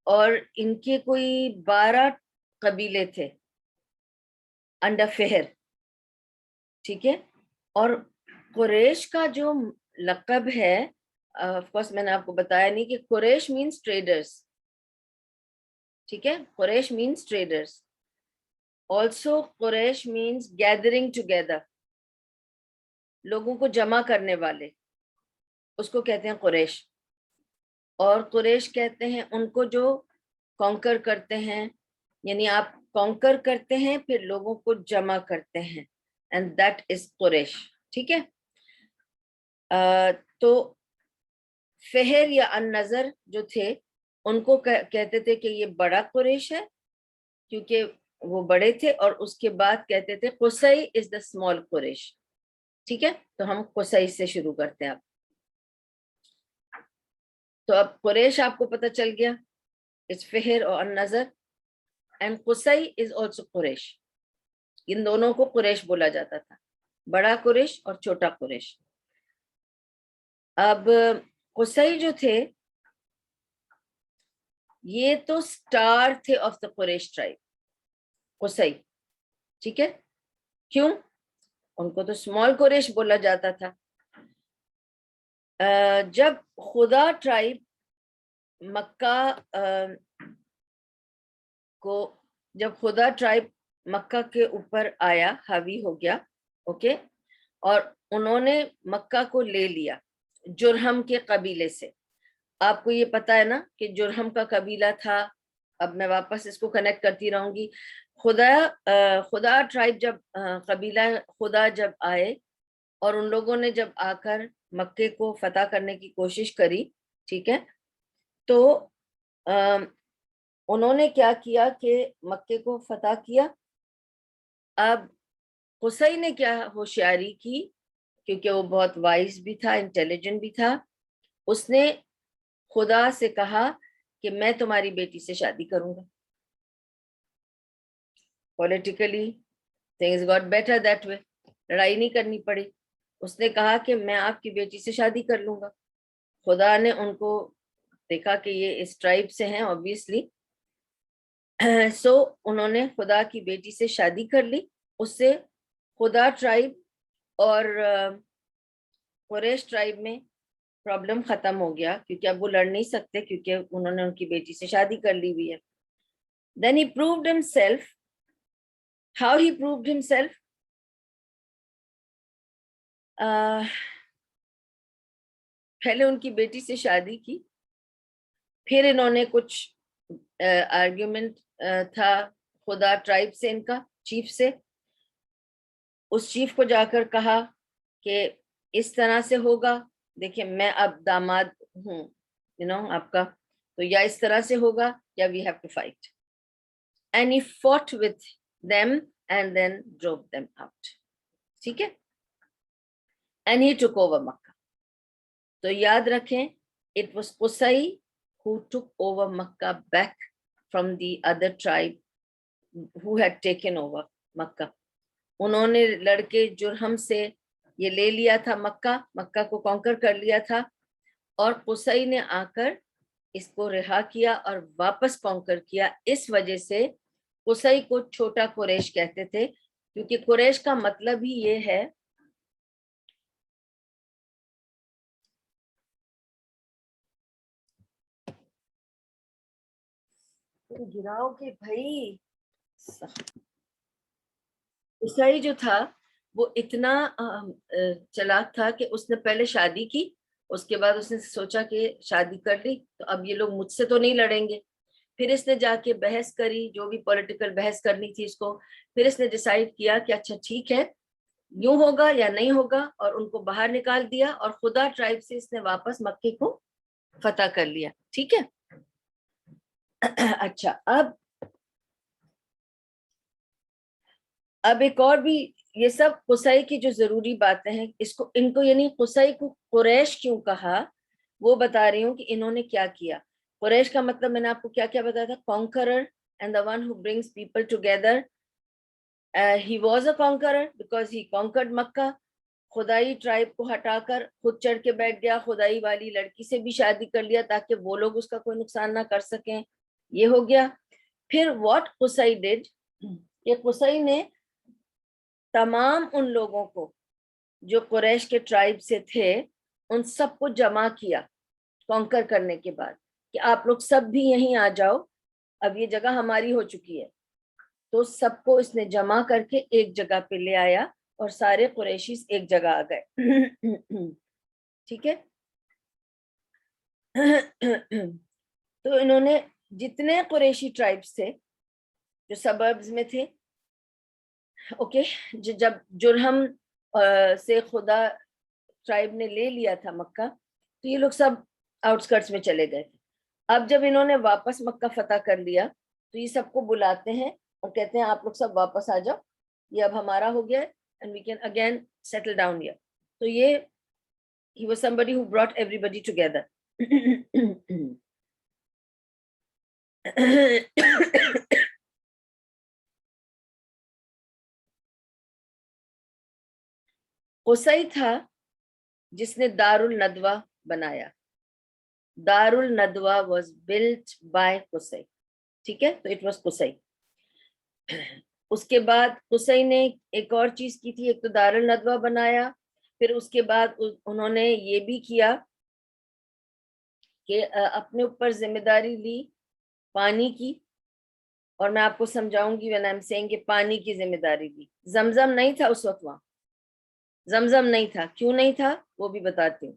اور ان کے کوئی 12 قبیلے تھے انڈر فہر. ٹھیک ہے, اور قریش کا جو لقب ہے, آف کورس میں نے آپ کو بتایا نہیں کہ قریش مینس ٹریڈرز. ٹھیک ہے, قریش مینس ٹریڈرز. آلسو قریش مینس گیدرنگ ٹوگیدر, لوگوں کو جمع کرنے والے, اس کو کہتے ہیں قریش. اور قریش کہتے ہیں ان کو جو کانکر کرتے ہیں, یعنی آپ کانکر کرتے ہیں پھر لوگوں کو جمع کرتے ہیں, اینڈ دیٹ از قریش. ٹھیک ہے, تو فہر یا ان نظر جو تھے ان کو کہتے تھے کہ یہ بڑا قریش ہے کیونکہ وہ بڑے تھے, اور اس کے بعد کہتے تھے قصی از دا اسمال قریش. ٹھیک ہے, تو ہم قصی سے شروع کرتے ہیں. اب تو اب قریش آپ کو پتہ چل گیا, اس فہر اور ان نظر, اینڈ قصی از آلسو قریش. ان دونوں کو قریش بولا جاتا تھا, بڑا قریش اور چھوٹا قریش. اب قصی جو تھے یہ تو سٹار تھے آف دا قریش ٹرائب, قصی. ٹھیک ہے, کیوں؟ ان کو تو اسمال قریش بولا جاتا تھا. جب خدا ٹرائب مکہ کو, جب خدا ٹرائب مکہ کے اوپر آیا, حاوی ہو گیا, اوکے, اور انہوں نے مکہ کو لے لیا جرہم کے قبیلے سے. آپ کو یہ پتا ہے نا کہ جرہم کا قبیلہ تھا. اب میں واپس اس کو کنیکٹ کرتی رہوں گی. خدا ٹرائب جب قبیلہ خدا جب آئے اور ان لوگوں نے جب آ کر مکے کو فتح کرنے کی کوشش کری, ٹھیک ہے, تو انہوں نے کیا کیا کہ مکے کو فتح کیا. اب قصی نے کیا ہوشیاری کی, کیونکہ وہ بہت وائز بھی تھا, انٹیلیجنٹ بھی تھا. اس نے خدا سے کہا کہ میں تمہاری بیٹی سے شادی کروں گا. Politically things got better that way, لڑائی نہیں کرنی پڑی. اس نے کہا کہ میں آپ کی بیٹی سے شادی کر لوں گا. خدا نے ان کو دیکھا کہ یہ اس ٹرائب سے ہیں obviously, سو انہوں نے خدا کی بیٹی سے شادی کر لی. اس سے خدا ٹرائب اور قریش ٹرائب میں پرابلم ختم ہو گیا کیونکہ اب وہ لڑ نہیں سکتے کیونکہ انہوں نے ان کی بیٹی سے شادی کر لی ہوئی ہے. Then he proved himself. How he proved himself? پہلے ان کی بیٹی سے شادی کی, پھر انہوں نے کچھ آرگیومنٹ تھا خدا ٹرائب سے, ان کا چیف سے. اس چیف کو جا کر کہا کہ اس طرح سے ہوگا, دیکھیں میں اب داماد ہوں آپ کا, تو یا اس طرح سے ہوگا یا we have to fight. And he fought with them and then drove them out. ٹھیک ہے. And he took over Makkah. تو یاد رکھیں, it was Qusay who took over Makkah back from the other tribe who had taken over Makkah. انہوں نے لڑکے جرہم سے یہ لے لیا تھا مکہ کو کانکر کر لیا تھا, اور قصی نے آ کر اس کو رہا کیا اور واپس کانکر کیا. اس وجہ سے قصی کو چھوٹا قریش کہتے تھے, کیونکہ قریش کا مطلب ہی یہ ہے گراؤ کہ بھائی. قصی جو تھا وہ اتنا چلاک تھا کہ اس نے پہلے شادی کی, اس کے بعد اس نے سوچا کہ شادی کر لی تو اب یہ لوگ مجھ سے تو نہیں لڑیں گے. پھر اس نے جا کے بحث کری, جو بھی پولیٹیکل بحث کرنی تھی اس کو. پھر اس نے ڈیسائیڈ کیا کہ اچھا ٹھیک ہے یوں ہوگا یا نہیں ہوگا, اور ان کو باہر نکال دیا, اور خدا ٹرائب سے اس نے واپس مکے کو فتح کر لیا. ٹھیک ہے. اچھا, اب ایک اور بھی, یہ سب قصی کی جو ضروری باتیں ہیں, ان کو یعنی قصی کو قریش کیوں کہا وہ بتا رہی ہوں کہ انہوں نے کیا کیا. قریش کا مطلب میں نے آپ کو کیا کیا بتایا تھا, conqueror and the one who brings people together. He was a conqueror because he conquered Makkah. خدائی ٹرائب کو ہٹا کر خود چڑھ کے بیٹھ گیا, خدائی والی لڑکی سے بھی شادی کر لیا تاکہ وہ لوگ اس کا کوئی نقصان نہ کر سکیں. یہ ہو گیا. پھر what قصی did, کہ قصی نے تمام ان لوگوں کو جو قریش کے ٹرائب سے تھے ان سب کو جمع کیا کانکر کرنے کے بعد, کہ آپ لوگ سب بھی یہیں آ جاؤ, اب یہ جگہ ہماری ہو چکی ہے. تو سب کو اس نے جمع کر کے ایک جگہ پہ لے آیا اور سارے قریشیز ایک جگہ آ گئے. ٹھیک ہے. تو انہوں نے جتنے قریشی ٹرائبس تھے جو سبربز میں تھے, اوکے, جب جرہم سے خدا ٹرائب نے لے لیا تھا مکہ, تو یہ لوگ سب آؤٹسکرٹس میں چلے گئے تھے. اب جب انہوں نے واپس مکہ فتح کر لیا تو یہ سب کو بلاتے ہیں اور کہتے ہیں آپ لوگ سب واپس آ جاؤ, یہ اب ہمارا ہو گیا ہے and we can again settle down here. تو یہ he was somebody who brought everybody together. قصی تھا جس نے دار الندوہ بنایا. دار الندوہ was built by قصی. ٹھیک ہے, تو it was قصی. اس کے بعد قصی نے ایک اور چیز کی تھی, ایک تو دار الندوہ بنایا, پھر اس کے بعد انہوں نے یہ بھی کیا کہ اپنے اوپر ذمہ داری لی پانی کی, اور میں آپ کو سمجھاؤں گی when I'm saying کہ پانی کی ذمہ داری لی. زمزم نہیں تھا اس وقت, وہاں زمزم نہیں تھا. کیوں نہیں تھا وہ بھی بتاتی ہوں.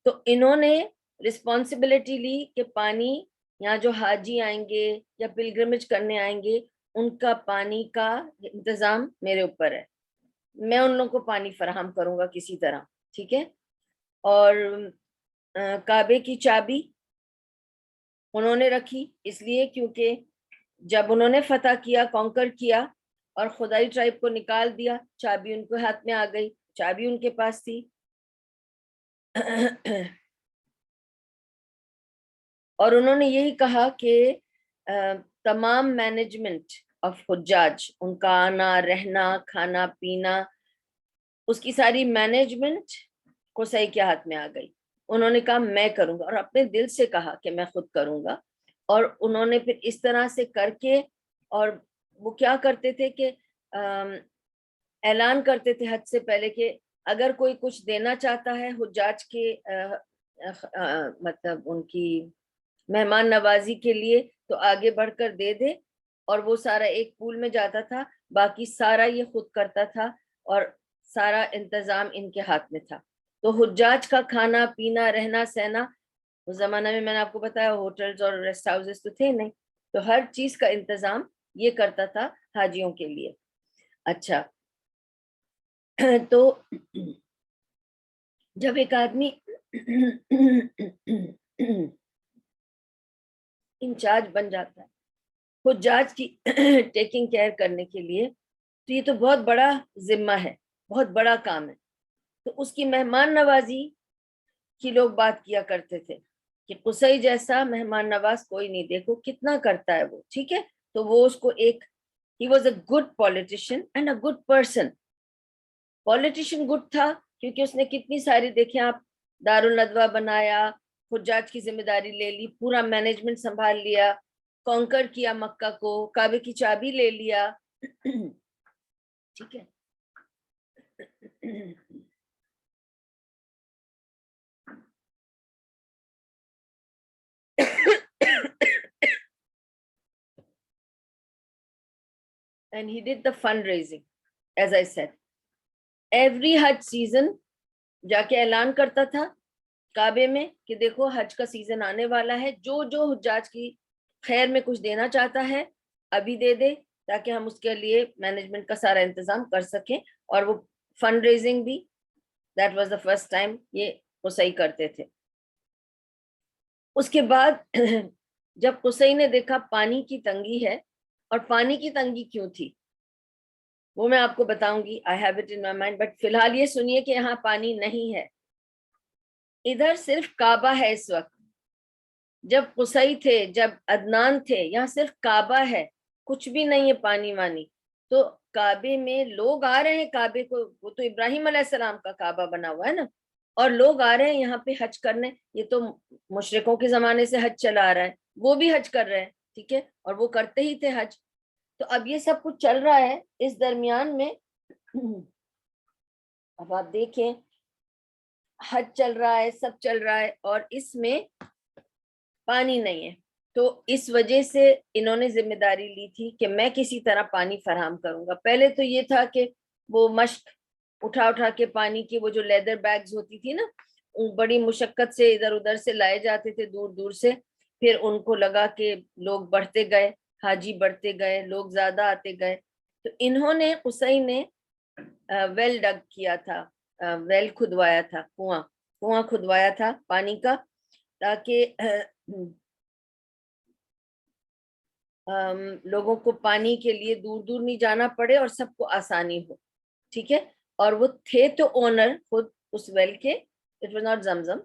تو انہوں نے رسپانسبلٹی لی کہ پانی یہاں جو حاجی آئیں گے یا پلگرمیج کرنے آئیں گے ان کا پانی کا انتظام میرے اوپر ہے, میں ان لوگوں کو پانی فراہم کروں گا کسی طرح. ٹھیک ہے. اور کعبے کی چابی انہوں نے رکھی, اس لیے کیونکہ جب انہوں نے فتح کیا, کانکر کیا اور خدائی ٹرائب کو نکال دیا, چابی ان کے ہاتھ میں آ گئی, چابی ان کے پاس تھی. اور انہوں نے یہی کہا کہ تمام مینجمنٹ آف حجاج, ان کا آنا رہنا کھانا پینا, اس کی ساری مینجمنٹ قصی کے ہاتھ میں آ گئی. انہوں نے کہا میں کروں گا, اور اپنے دل سے کہا کہ میں خود کروں گا. اور انہوں نے پھر اس طرح سے کر کے, اور وہ کیا کرتے تھے کہ اعلان کرتے تھے حج سے پہلے کہ اگر کوئی کچھ دینا چاہتا ہے حجاج کے مطلب ان کی مہمان نوازی کے لیے تو آگے بڑھ کر دے دے، اور وہ سارا ایک پول میں جاتا تھا، باقی سارا یہ خود کرتا تھا اور سارا انتظام ان کے ہاتھ میں تھا۔ تو حجاج کا کھانا پینا رہنا سہنا، اس زمانہ میں نے آپ کو بتایا ہوٹلز اور ریسٹ ہاؤسز تو تھے نہیں، تو ہر چیز کا انتظام یہ کرتا تھا حاجیوں کے لیے۔ اچھا، تو جب ایک آدمی انچارج بن جاتا ہے حجاج کی ٹیکنگ کیئر کرنے کے لیے، تو یہ تو بہت بڑا ذمہ ہے، بہت بڑا کام ہے۔ تو اس کی مہمان نوازی کی لوگ بات کیا کرتے تھے کہ قصی جیسا مہمان نواز کوئی نہیں، دیکھو کتنا کرتا ہے وہ، ٹھیک ہے۔ تو وہ اس کو ایک he was a good politician and a good person. Politician good تھا کیونکہ اس نے کتنی ساری، دیکھیں آپ، دارالندوہ بنایا، حجاج کی ذمہ داری لے لی، پورا مینجمنٹ سنبھال لیا، کانکر کیا مکہ کو، کعبے کی چابی لے لیا، ٹھیک ہے۔ And he did the fundraising, as I said. Every Hajj season جا کے اعلان کرتا تھا کعبے میں کہ دیکھو حج کا سیزن آنے والا ہے، جو جو حجاج کی خیر میں کچھ دینا چاہتا ہے ابھی دے دے، تاکہ ہم اس کے لیے مینجمنٹ کا سارا انتظام کر سکیں۔ اور وہ فنڈ ریزنگ بھی، that was the first time یہ قصی کرتے تھے۔ اس کے بعد جب قصی نے دیکھا پانی کی تنگی ہے، اور پانی کی تنگی کیوں تھی وہ میں آپ کو بتاؤں گی، I have it in my mind، but فی الحال یہ سنیے کہ یہاں پانی نہیں ہے، ادھر صرف کعبہ ہے اس وقت۔ جب قصی تھے، جب عدنان تھے، یہاں صرف کعبہ ہے، کچھ بھی نہیں ہے پانی وانی۔ تو کعبے میں لوگ آ رہے ہیں، کعبے کو، وہ تو ابراہیم علیہ السلام کا کعبہ بنا ہوا ہے نا، اور لوگ آ رہے ہیں یہاں پہ حج کرنے۔ یہ تو مشرکوں کے زمانے سے حج چلا آ رہا ہے، وہ بھی حج کر رہے ہیں، ٹھیک ہے، اور وہ کرتے ہی تھے حج۔ تو اب یہ سب کچھ چل رہا ہے، اس درمیان میں اب آپ دیکھیں حج چل رہا ہے، سب چل رہا ہے، اور اس میں پانی نہیں ہے۔ تو اس وجہ سے انہوں نے ذمہ داری لی تھی کہ میں کسی طرح پانی فراہم کروں گا۔ پہلے تو یہ تھا کہ وہ مشق اٹھا اٹھا کے پانی کی، وہ جو لیدر بیگز ہوتی تھی نا، بڑی مشقت سے ادھر ادھر سے لائے جاتے تھے دور دور سے۔ پھر ان کو لگا کہ لوگ بڑھتے گئے، حاجی بڑھتے گئے، لوگ زیادہ آتے گئے، تو انہوں نے، قصی نے ویل ڈگ کیا تھا، ویل کھدوایا تھا، کنواں کھدوایا تھا پانی کا، تاکہ لوگوں کو پانی کے لیے دور دور نہیں جانا پڑے اور سب کو آسانی ہو، ٹھیک ہے۔ اور وہ تھے تو اونر خود اس ویل کے، اٹ واز ناٹ زمزم،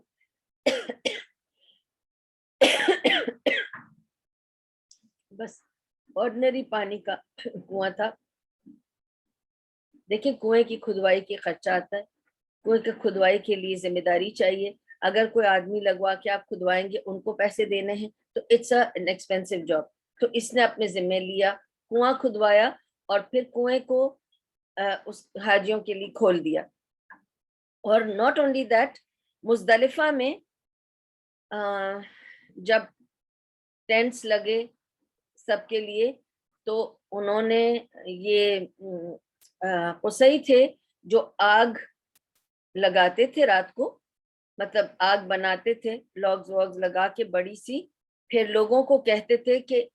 بس آرڈنری پانی کا کنواں تھا۔ دیکھیں کنویں کی کھدوائی کی خرچہ آتا ہے، کنویں کی کھدوائی کے لیے ذمہ داری چاہیے، اگر کوئی آدمی لگوا کے آپ کھدوائیں گے، ان کو پیسے دینے ہیں، تو اٹس این ایکسپینسو جاب۔ تو اس نے اپنے ذمہ لیا، کنواں کھدوایا، اور پھر کنویں کو اس حاجیوں کے لیے کھول دیا۔ اور ناٹ اونلی دیٹ، مزدلفہ میں جب ٹینٹس لگے سب کے لیے، تو انہوں نے یہ قصی تھے جو آگ لگاتے تھے رات کو، مطلب آگ بناتے تھے لاگز واگز لگا کے بڑی سی، پھر لوگوں کو کہتے تھے کہ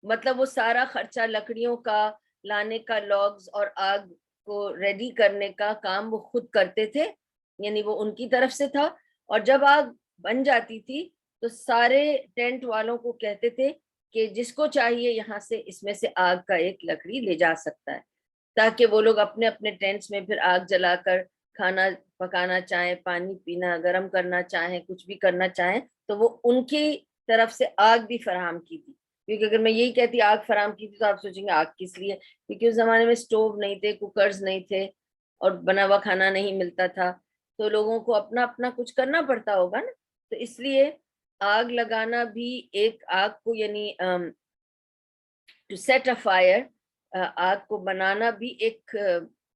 مطلب وہ سارا خرچہ لکڑیوں کا لانے کا، لاگز اور آگ کو ریڈی کرنے کا کام وہ خود کرتے تھے، یعنی وہ ان کی طرف سے تھا۔ اور جب آگ بن جاتی تھی تو سارے ٹینٹ والوں کو کہتے تھے کہ جس کو چاہیے یہاں سے اس میں سے آگ کا ایک لکڑی لے جا سکتا ہے، تاکہ وہ لوگ اپنے اپنے ٹینٹس میں پھر آگ جلا کر کھانا پکانا چاہیں، پانی پینا، گرم کرنا چاہیں، کچھ بھی کرنا چاہیں، تو وہ ان کی طرف سے آگ بھی فراہم کی تھی۔ کیونکہ اگر میں یہی کہتی آگ فراہم کی تھی تو آپ سوچیں گے آگ کس لیے، کیونکہ اس زمانے میں سٹوو نہیں تھے، کوکرز نہیں تھے، اور بنا ہوا کھانا نہیں ملتا تھا، تو لوگوں کو اپنا اپنا کچھ کرنا پڑتا ہوگا نا، تو اس لیے آگ لگانا بھی ایک، آگ کو یعنی ٹو سیٹ اے فائر، آگ کو بنانا بھی ایک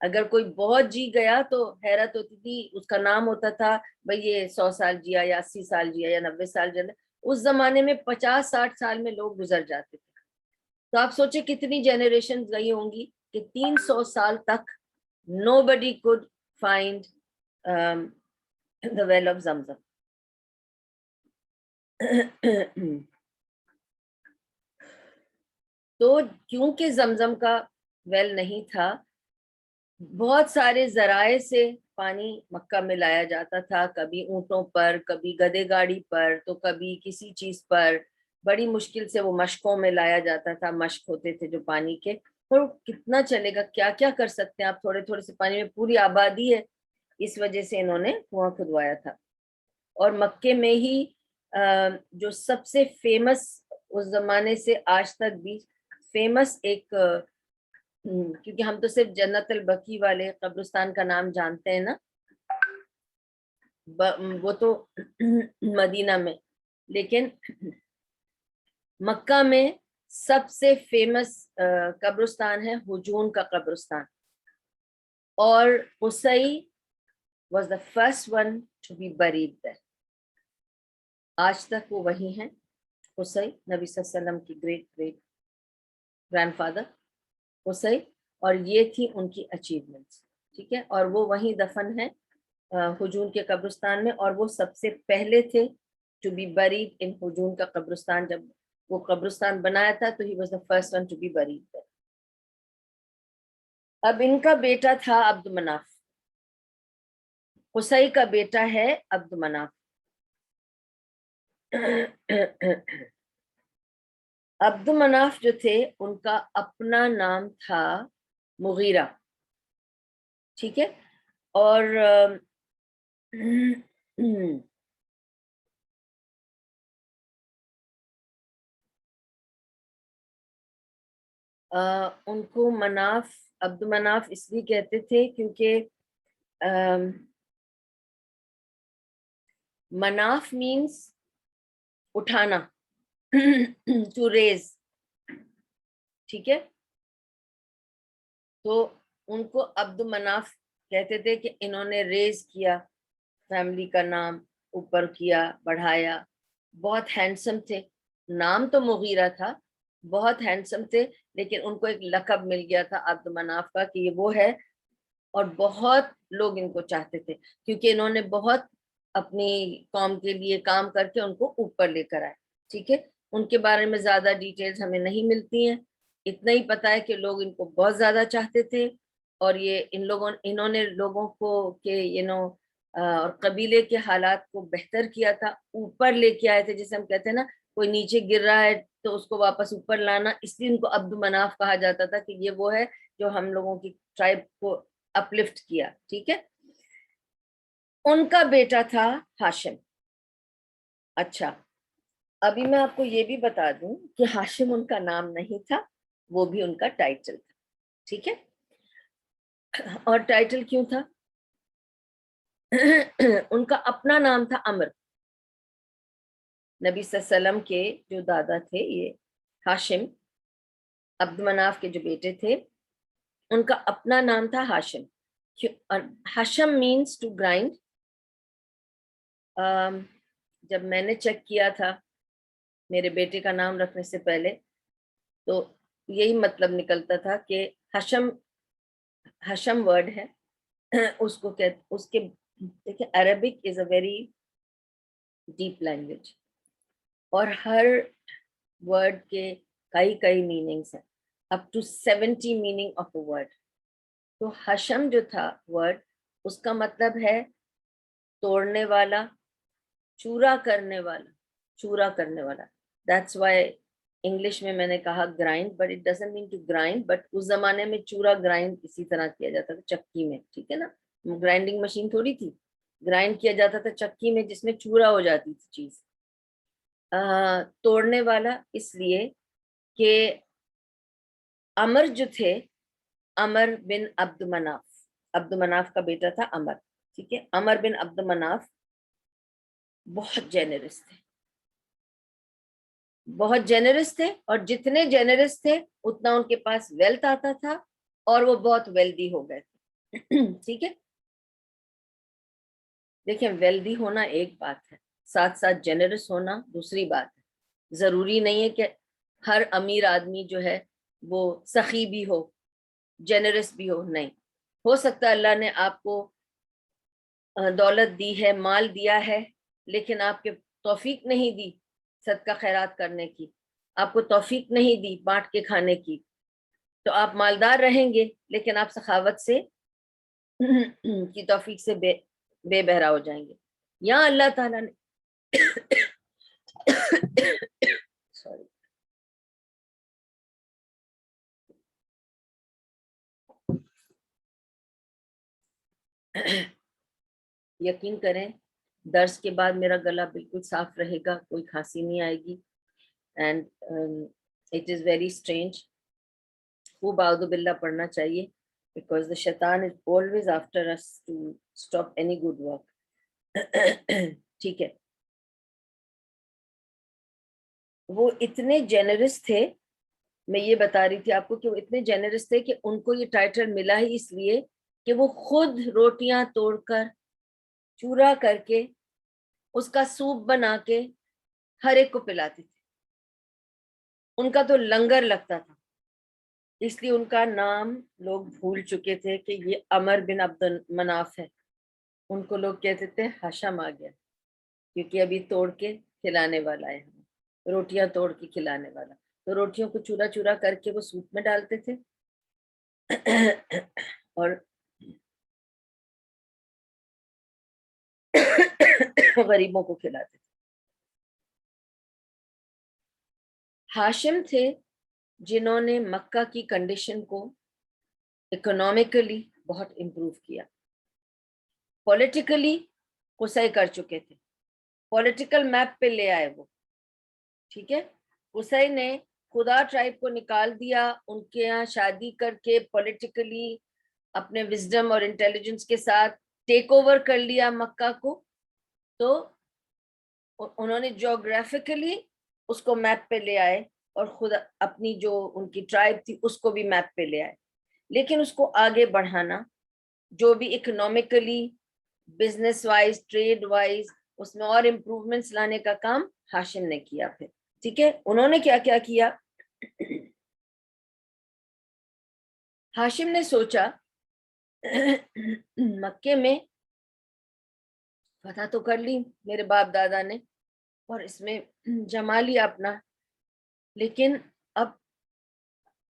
اگر کوئی بہت جی گیا تو حیرت ہوتی تھی، اس کا نام ہوتا تھا بھئی یہ 100 سال جیا یا 80 سال جیا یا 90 سال جیا. اس زمانے میں 50-60 سال میں لوگ گزر جاتے تھے. تو آپ سوچے کتنی جنریشن گئی ہوں گی کہ 300 سال تک nobody could find the well of Zamzam. تو کیونکہ زمزم کا ویل نہیں تھا، بہت سارے ذرائع سے پانی مکہ میں لایا جاتا تھا، کبھی اونٹوں پر، کبھی گدے گاڑی پر، تو کبھی کسی چیز پر. بڑی مشکل سے وہ مشکوں میں لایا جاتا تھا، مشک ہوتے تھے جو پانی کے. اور کتنا چلے گا، کیا کیا کر سکتے ہیں آپ تھوڑے تھوڑے سے پانی میں، پوری آبادی ہے. اس وجہ سے انہوں نے کنواں کھدوایا تھا. اور مکے میں ہی جو سب سے فیمس اس زمانے سے آج تک بھی فیمس ایک، کیونکہ ہم تو صرف جنت البقیع والے قبرستان کا نام جانتے ہیں نا، وہ تو مدینہ میں، لیکن مکہ میں سب سے فیمس قبرستان ہے ہجون کا قبرستان. اور قصی was the first one to be buried there. آج تک وہ وہی ہیں. قصی نبی صلی اللہ علیہ وسلم کی گریٹ گریٹ گرینڈ فادر قصی، اور یہ تھی ان کی اچیومنٹس. ٹھیک ہے، اور وہ وہیں دفن ہیں ہجون کے قبرستان میں. اور وہ سب سے پہلے تھے ٹو بی buried in ہجون کا قبرستان. جب وہ قبرستان بنایا تھا تو he was the first one to be buried there. اب ان کا بیٹا تھا عبد مناف. قصی کا بیٹا ہے عبد مناف. عبد مناف جو تھے ان کا اپنا نام تھا مغیرہ. ٹھیک ہے، اور ان کو مناف، عبد مناف اس لیے کہتے تھے کیونکہ مناف مینس اٹھانا، ٹو ریز. ٹھیک ہے، تو ان کو عبد مناف کہتے تھے کہ انہوں نے ریز کیا، فیملی کا نام اوپر کیا، بڑھایا. بہت ہینڈسم تھے. نام تو مغیرہ تھا، بہت ہینڈسم تھے، لیکن ان کو ایک لقب مل گیا تھا عبد مناف کا کہ یہ وہ ہے. اور بہت لوگ ان کو چاہتے تھے کیونکہ انہوں نے بہت اپنی قوم کے لیے کام کر کے ان کو اوپر لے کر آئے. ٹھیک ہے، ان کے بارے میں زیادہ ڈیٹیلز ہمیں نہیں ملتی ہیں. اتنا ہی پتا ہے کہ لوگ ان کو بہت زیادہ چاہتے تھے. اور یہ انہوں نے لوگوں کو کہ اور قبیلے کے حالات کو بہتر کیا تھا، اوپر لے کے آئے تھے. جیسے ہم کہتے ہیں نا کوئی نیچے گر رہا ہے تو اس کو واپس اوپر لانا، اس لیے ان کو عبد مناف کہا جاتا تھا کہ یہ وہ ہے جو ہم لوگوں کی ٹرائب کو اپلفٹ کیا. ٹھیک ہے، ان کا بیٹا تھا ہاشم. اچھا، ابھی میں آپ کو یہ بھی بتا دوں کہ ہاشم ان کا نام نہیں تھا، وہ بھی ان کا ٹائٹل تھا. ٹھیک ہے، اور ٹائٹل کیوں تھا؟ ان کا اپنا نام تھا عمر. نبی صلی اللہ علیہ وسلم کے جو دادا تھے یہ ہاشم، عبد مناف کے جو بیٹے تھے ان کا اپنا نام تھا ہاشم. ہاشم مینس ٹو گرائنڈ. جب میں نے چیک کیا تھا میرے بیٹے کا نام رکھنے سے پہلے تو یہی مطلب نکلتا تھا کہ ہشم ورڈ ہے اس کو اس کے دیکھیں Arabic is a very deep language اور ہر ورڈ کے کئی میننگس ہیں، up to 70 meaning of a word. تو ہشم جو تھا ورڈ اس کا مطلب ہے توڑنے والا، چورا کرنے والا. That's why انگلش میں نے کہا grind, but it doesn't mean to grind. But اس زمانے میں چورا گرائنڈ اسی طرح کیا جاتا تھا چکی میں. ٹھیک ہے نا، گرائنڈنگ مشین تھوڑی تھی، گرائنڈ کیا جاتا تھا چکی میں جس میں چورا ہو جاتی تھی چیز. توڑنے والا اس لیے کہ عمر جو تھے، عمر بن عبد مناف کا بیٹا تھا عمر. ٹھیک ہے، عمر بن عبد مناف بہت جینرس تھے اور جتنے جینرس تھے اتنا ان کے پاس ویلتھ آتا تھا اور وہ بہت ویلدی ہو گئے تھے. ٹھیک ہے. دیکھیں ویلدی ہونا ایک بات ہے, ساتھ ساتھ جنرس ہونا دوسری بات ہے. ضروری نہیں ہے کہ ہر امیر آدمی جو ہے وہ سخی بھی ہو, جنرس بھی ہو, نہیں. ہو سکتا ہے اللہ نے آپ کو دولت دی ہے, مال دیا ہے, لیکن آپ کے توفیق نہیں دی صدقہ خیرات کرنے کی, آپ کو توفیق نہیں دی بانٹ کے کھانے کی, تو آپ مالدار رہیں گے لیکن آپ سخاوت سے کی توفیق سے بے بہرا ہو جائیں گے. یا اللہ تعالیٰ نے سوری یقین کریں درس کے بعد میرا گلا بالکل صاف رہے گا, کوئی کھانسی نہیں آئے گی. And it is very strange. خوب اعوذ باللہ پڑھنا چاہیے, because the shaitan is always after us to stop any good work. ٹھیک ہے. وہ اتنے جینرس تھے, میں یہ بتا رہی تھی آپ کو کہ وہ اتنے جینرس تھے کہ ان کو یہ ٹائٹل ملا ہی اس لیے کہ وہ خود روٹیاں توڑ کر, چورا کر کے, اس کا سوپ بنا کے ہر ایک کو پلاتے تھے. ان کا تو لنگر لگتا تھا, اس لیے ان کا نام لوگ بھول چکے تھے کہ یہ عمر بن عبد مناف ہے. ان کو لوگ کہتے تھے ہاشم آ گیا, کیونکہ ابھی توڑ کے کھلانے والا ہے, روٹیاں توڑ کے کھلانے والا. تو روٹیوں کو چورا چورا کر کے وہ سوپ میں ڈالتے تھے اور غریبوں کو کھلاتے تھے. ہاشم تھے جنہوں نے مکہ کی کنڈیشن کو اکنامکلی بہت امپروو کیا. پولیٹیکلی قصے کر چکے تھے, پولیٹیکل میپ پہ لے آئے وہ. ٹھیک ہے. قصے نے خدا ٹرائب کو نکال دیا, ان کے یہاں شادی کر کے پولیٹیکلی اپنے وزڈم اور انٹیلیجنس کے ساتھ ٹیک اوور کر لیا مکہ کو. تو انہوں نے جیوگرافیکلی اس کو میپ پہ لے آئے, اور خود اپنی جو ان کی ٹرائب تھی اس کو بھی میپ پہ لے آئے. لیکن اس کو آگے بڑھانا, جو بھی economically, business wise, trade wise, اس میں اور امپروومنٹس لانے کا کام ہاشم نے کیا. پھر ٹھیک ہے, انہوں نے کیا کیا کیا. ہاشم نے سوچا مکے میں فتح تو کر لی میرے باپ دادا نے, اور اس میں جما لیا اپنا, لیکن اب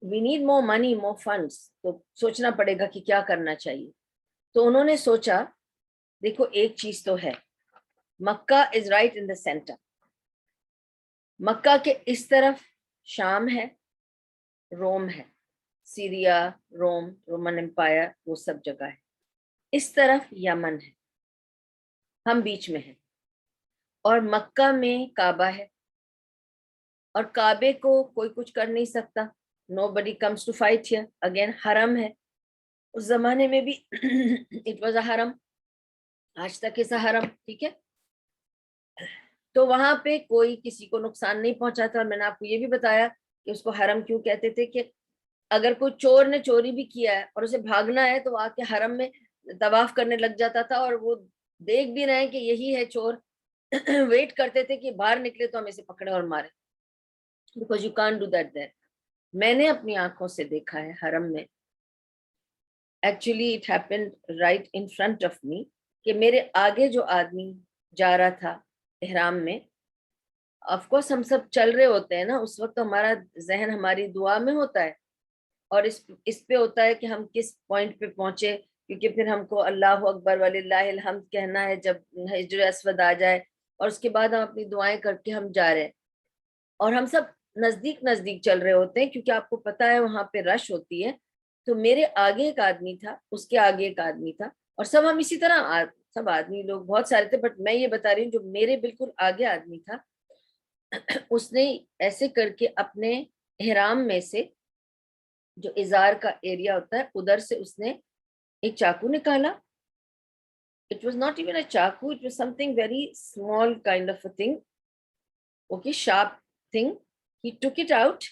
we need more money, more funds, تو سوچنا پڑے گا کہ کیا کرنا چاہیے. تو انہوں نے سوچا دیکھو ایک چیز تو ہے, مکہ is right in the centre. مکہ کے اس طرف شام ہے, روم ہے, سیریا, روم, رومن امپائر, وہ سب جگہ ہے. اس طرف یمن ہے, ہم بیچ میں ہیں, اور مکہ میں کعبہ ہے, اور کعبے کو کوئی کچھ کر نہیں سکتا. nobody comes to fight here. again حرم ہے, اس زمانے میں بھی it was a حرم, آج تک اس حرم. ٹھیک ہے. تو وہاں پہ کوئی کسی کو نقصان نہیں پہنچاتا. اور میں نے آپ کو یہ بھی بتایا کہ اس کو حرم کیوں کہتے تھے, کہ اگر کوئی چور نے چوری بھی کیا ہے اور اسے بھاگنا ہے تو آ کے حرم میں طواف کرنے لگ جاتا تھا, اور وہ دیکھ بھی رہے ہیں کہ یہی ہے چور, ویٹ کرتے تھے کہ باہر نکلے تو ہم اسے پکڑے اور مارے, because you can't do that there. میں نے اپنی آنکھوں سے دیکھا ہے حرم میں, actually it happened right in front of me, کہ میرے آگے جو آدمی جا رہا تھا احرام میں, آف کورس ہم سب چل رہے ہوتے ہیں نا اس وقت, ہمارا ذہن ہماری دعا میں ہوتا ہے, اور اس پہ ہوتا ہے کہ ہم کس پوائنٹ پہ پہنچے, کیونکہ پھر ہم کو اللہ اکبر وللہ الحمد کہنا ہے جب حجر اسود آ جائے, اور اس کے بعد ہم اپنی دعائیں کر کے ہم جا رہے ہیں, اور ہم سب نزدیک نزدیک چل رہے ہوتے ہیں کیونکہ آپ کو پتا ہے وہاں پہ رش ہوتی ہے. تو میرے آگے ایک آدمی تھا, اس کے آگے ایک آدمی تھا, اور سب ہم اسی طرح, سب آدمی لوگ بہت سارے تھے, بٹ میں یہ بتا رہی ہوں جو میرے بالکل آگے آدمی تھا, اس نے ایسے کر کے اپنے احرام میں سے جو ازار کا ایریا ہوتا ہے ادھر سے اس نے ایک چاقو نکالا. It was not even a chaku, it was something very small kind of a thing, okay, sharp thing. He took it out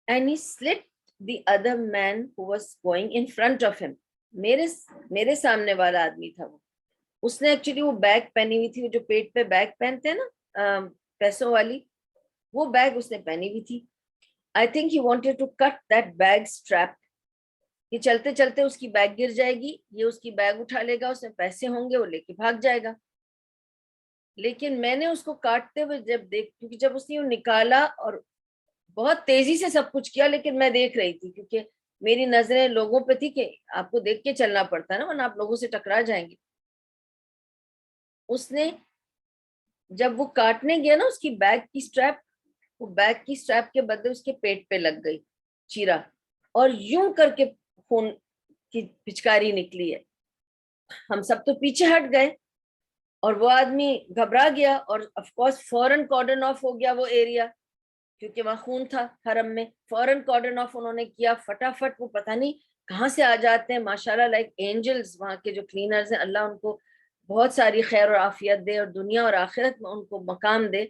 and he slit the other man who was going in front of him. میرے سامنے والا آدمی تھا وہ, اس نے actually وہ bag پہنی ہوئی تھی, وہ جو پیٹ پہ بیگ پہنتے ہیں نا پیسوں والی, وہ بیگ اس نے پہنی ہوئی تھی. I think he wanted to cut that bag strap, یہ چلتے چلتے اس کی بیگ گر جائے گی, یہ اس کی بیگ اٹھا لے گا, اس میں پیسے ہوں گے, وہ لے کے بھاگ جائے گا. لیکن میں نے اس کو کاٹتے ہوئے جب کیونکہ جب اس نے وہ نکالا اور بہت تیزی سے سب کچھ کیا, لیکن میں دیکھ رہی تھی کیونکہ میری نظریں لوگوں پہ تھی کہ آپ کو دیکھ کے چلنا پڑتا ہے نا, ورنہ آپ لوگوں سے ٹکرا جائیں گے. اس نے جب وہ کاٹنے گیا نا اس کی بیگ کی اسٹریپ, وہ بیگ کی اسٹریپ کے بدلے اس کے پیٹ پہ لگ گئی چیرا, اور یوں کر کے خون کی پچکاری نکلی ہے. ہم سب تو پیچھے ہٹ گئے اور وہ آدمی گھبرا گیا, اور آف کورس فوراً کارڈن آف ہو گیا وہ ایریا, کیونکہ وہاں خون تھا حرم میں. فوراً کارڈن آف انہوں نے کیا فٹافٹ. وہ پتہ نہیں کہاں سے آ جاتے ہیں ماشاءاللہ, لائک اینجلز, وہاں کے جو کلینرز ہیں, اللہ ان کو بہت ساری خیر اور عافیت دے اور دنیا اور آخرت میں ان کو مقام دے.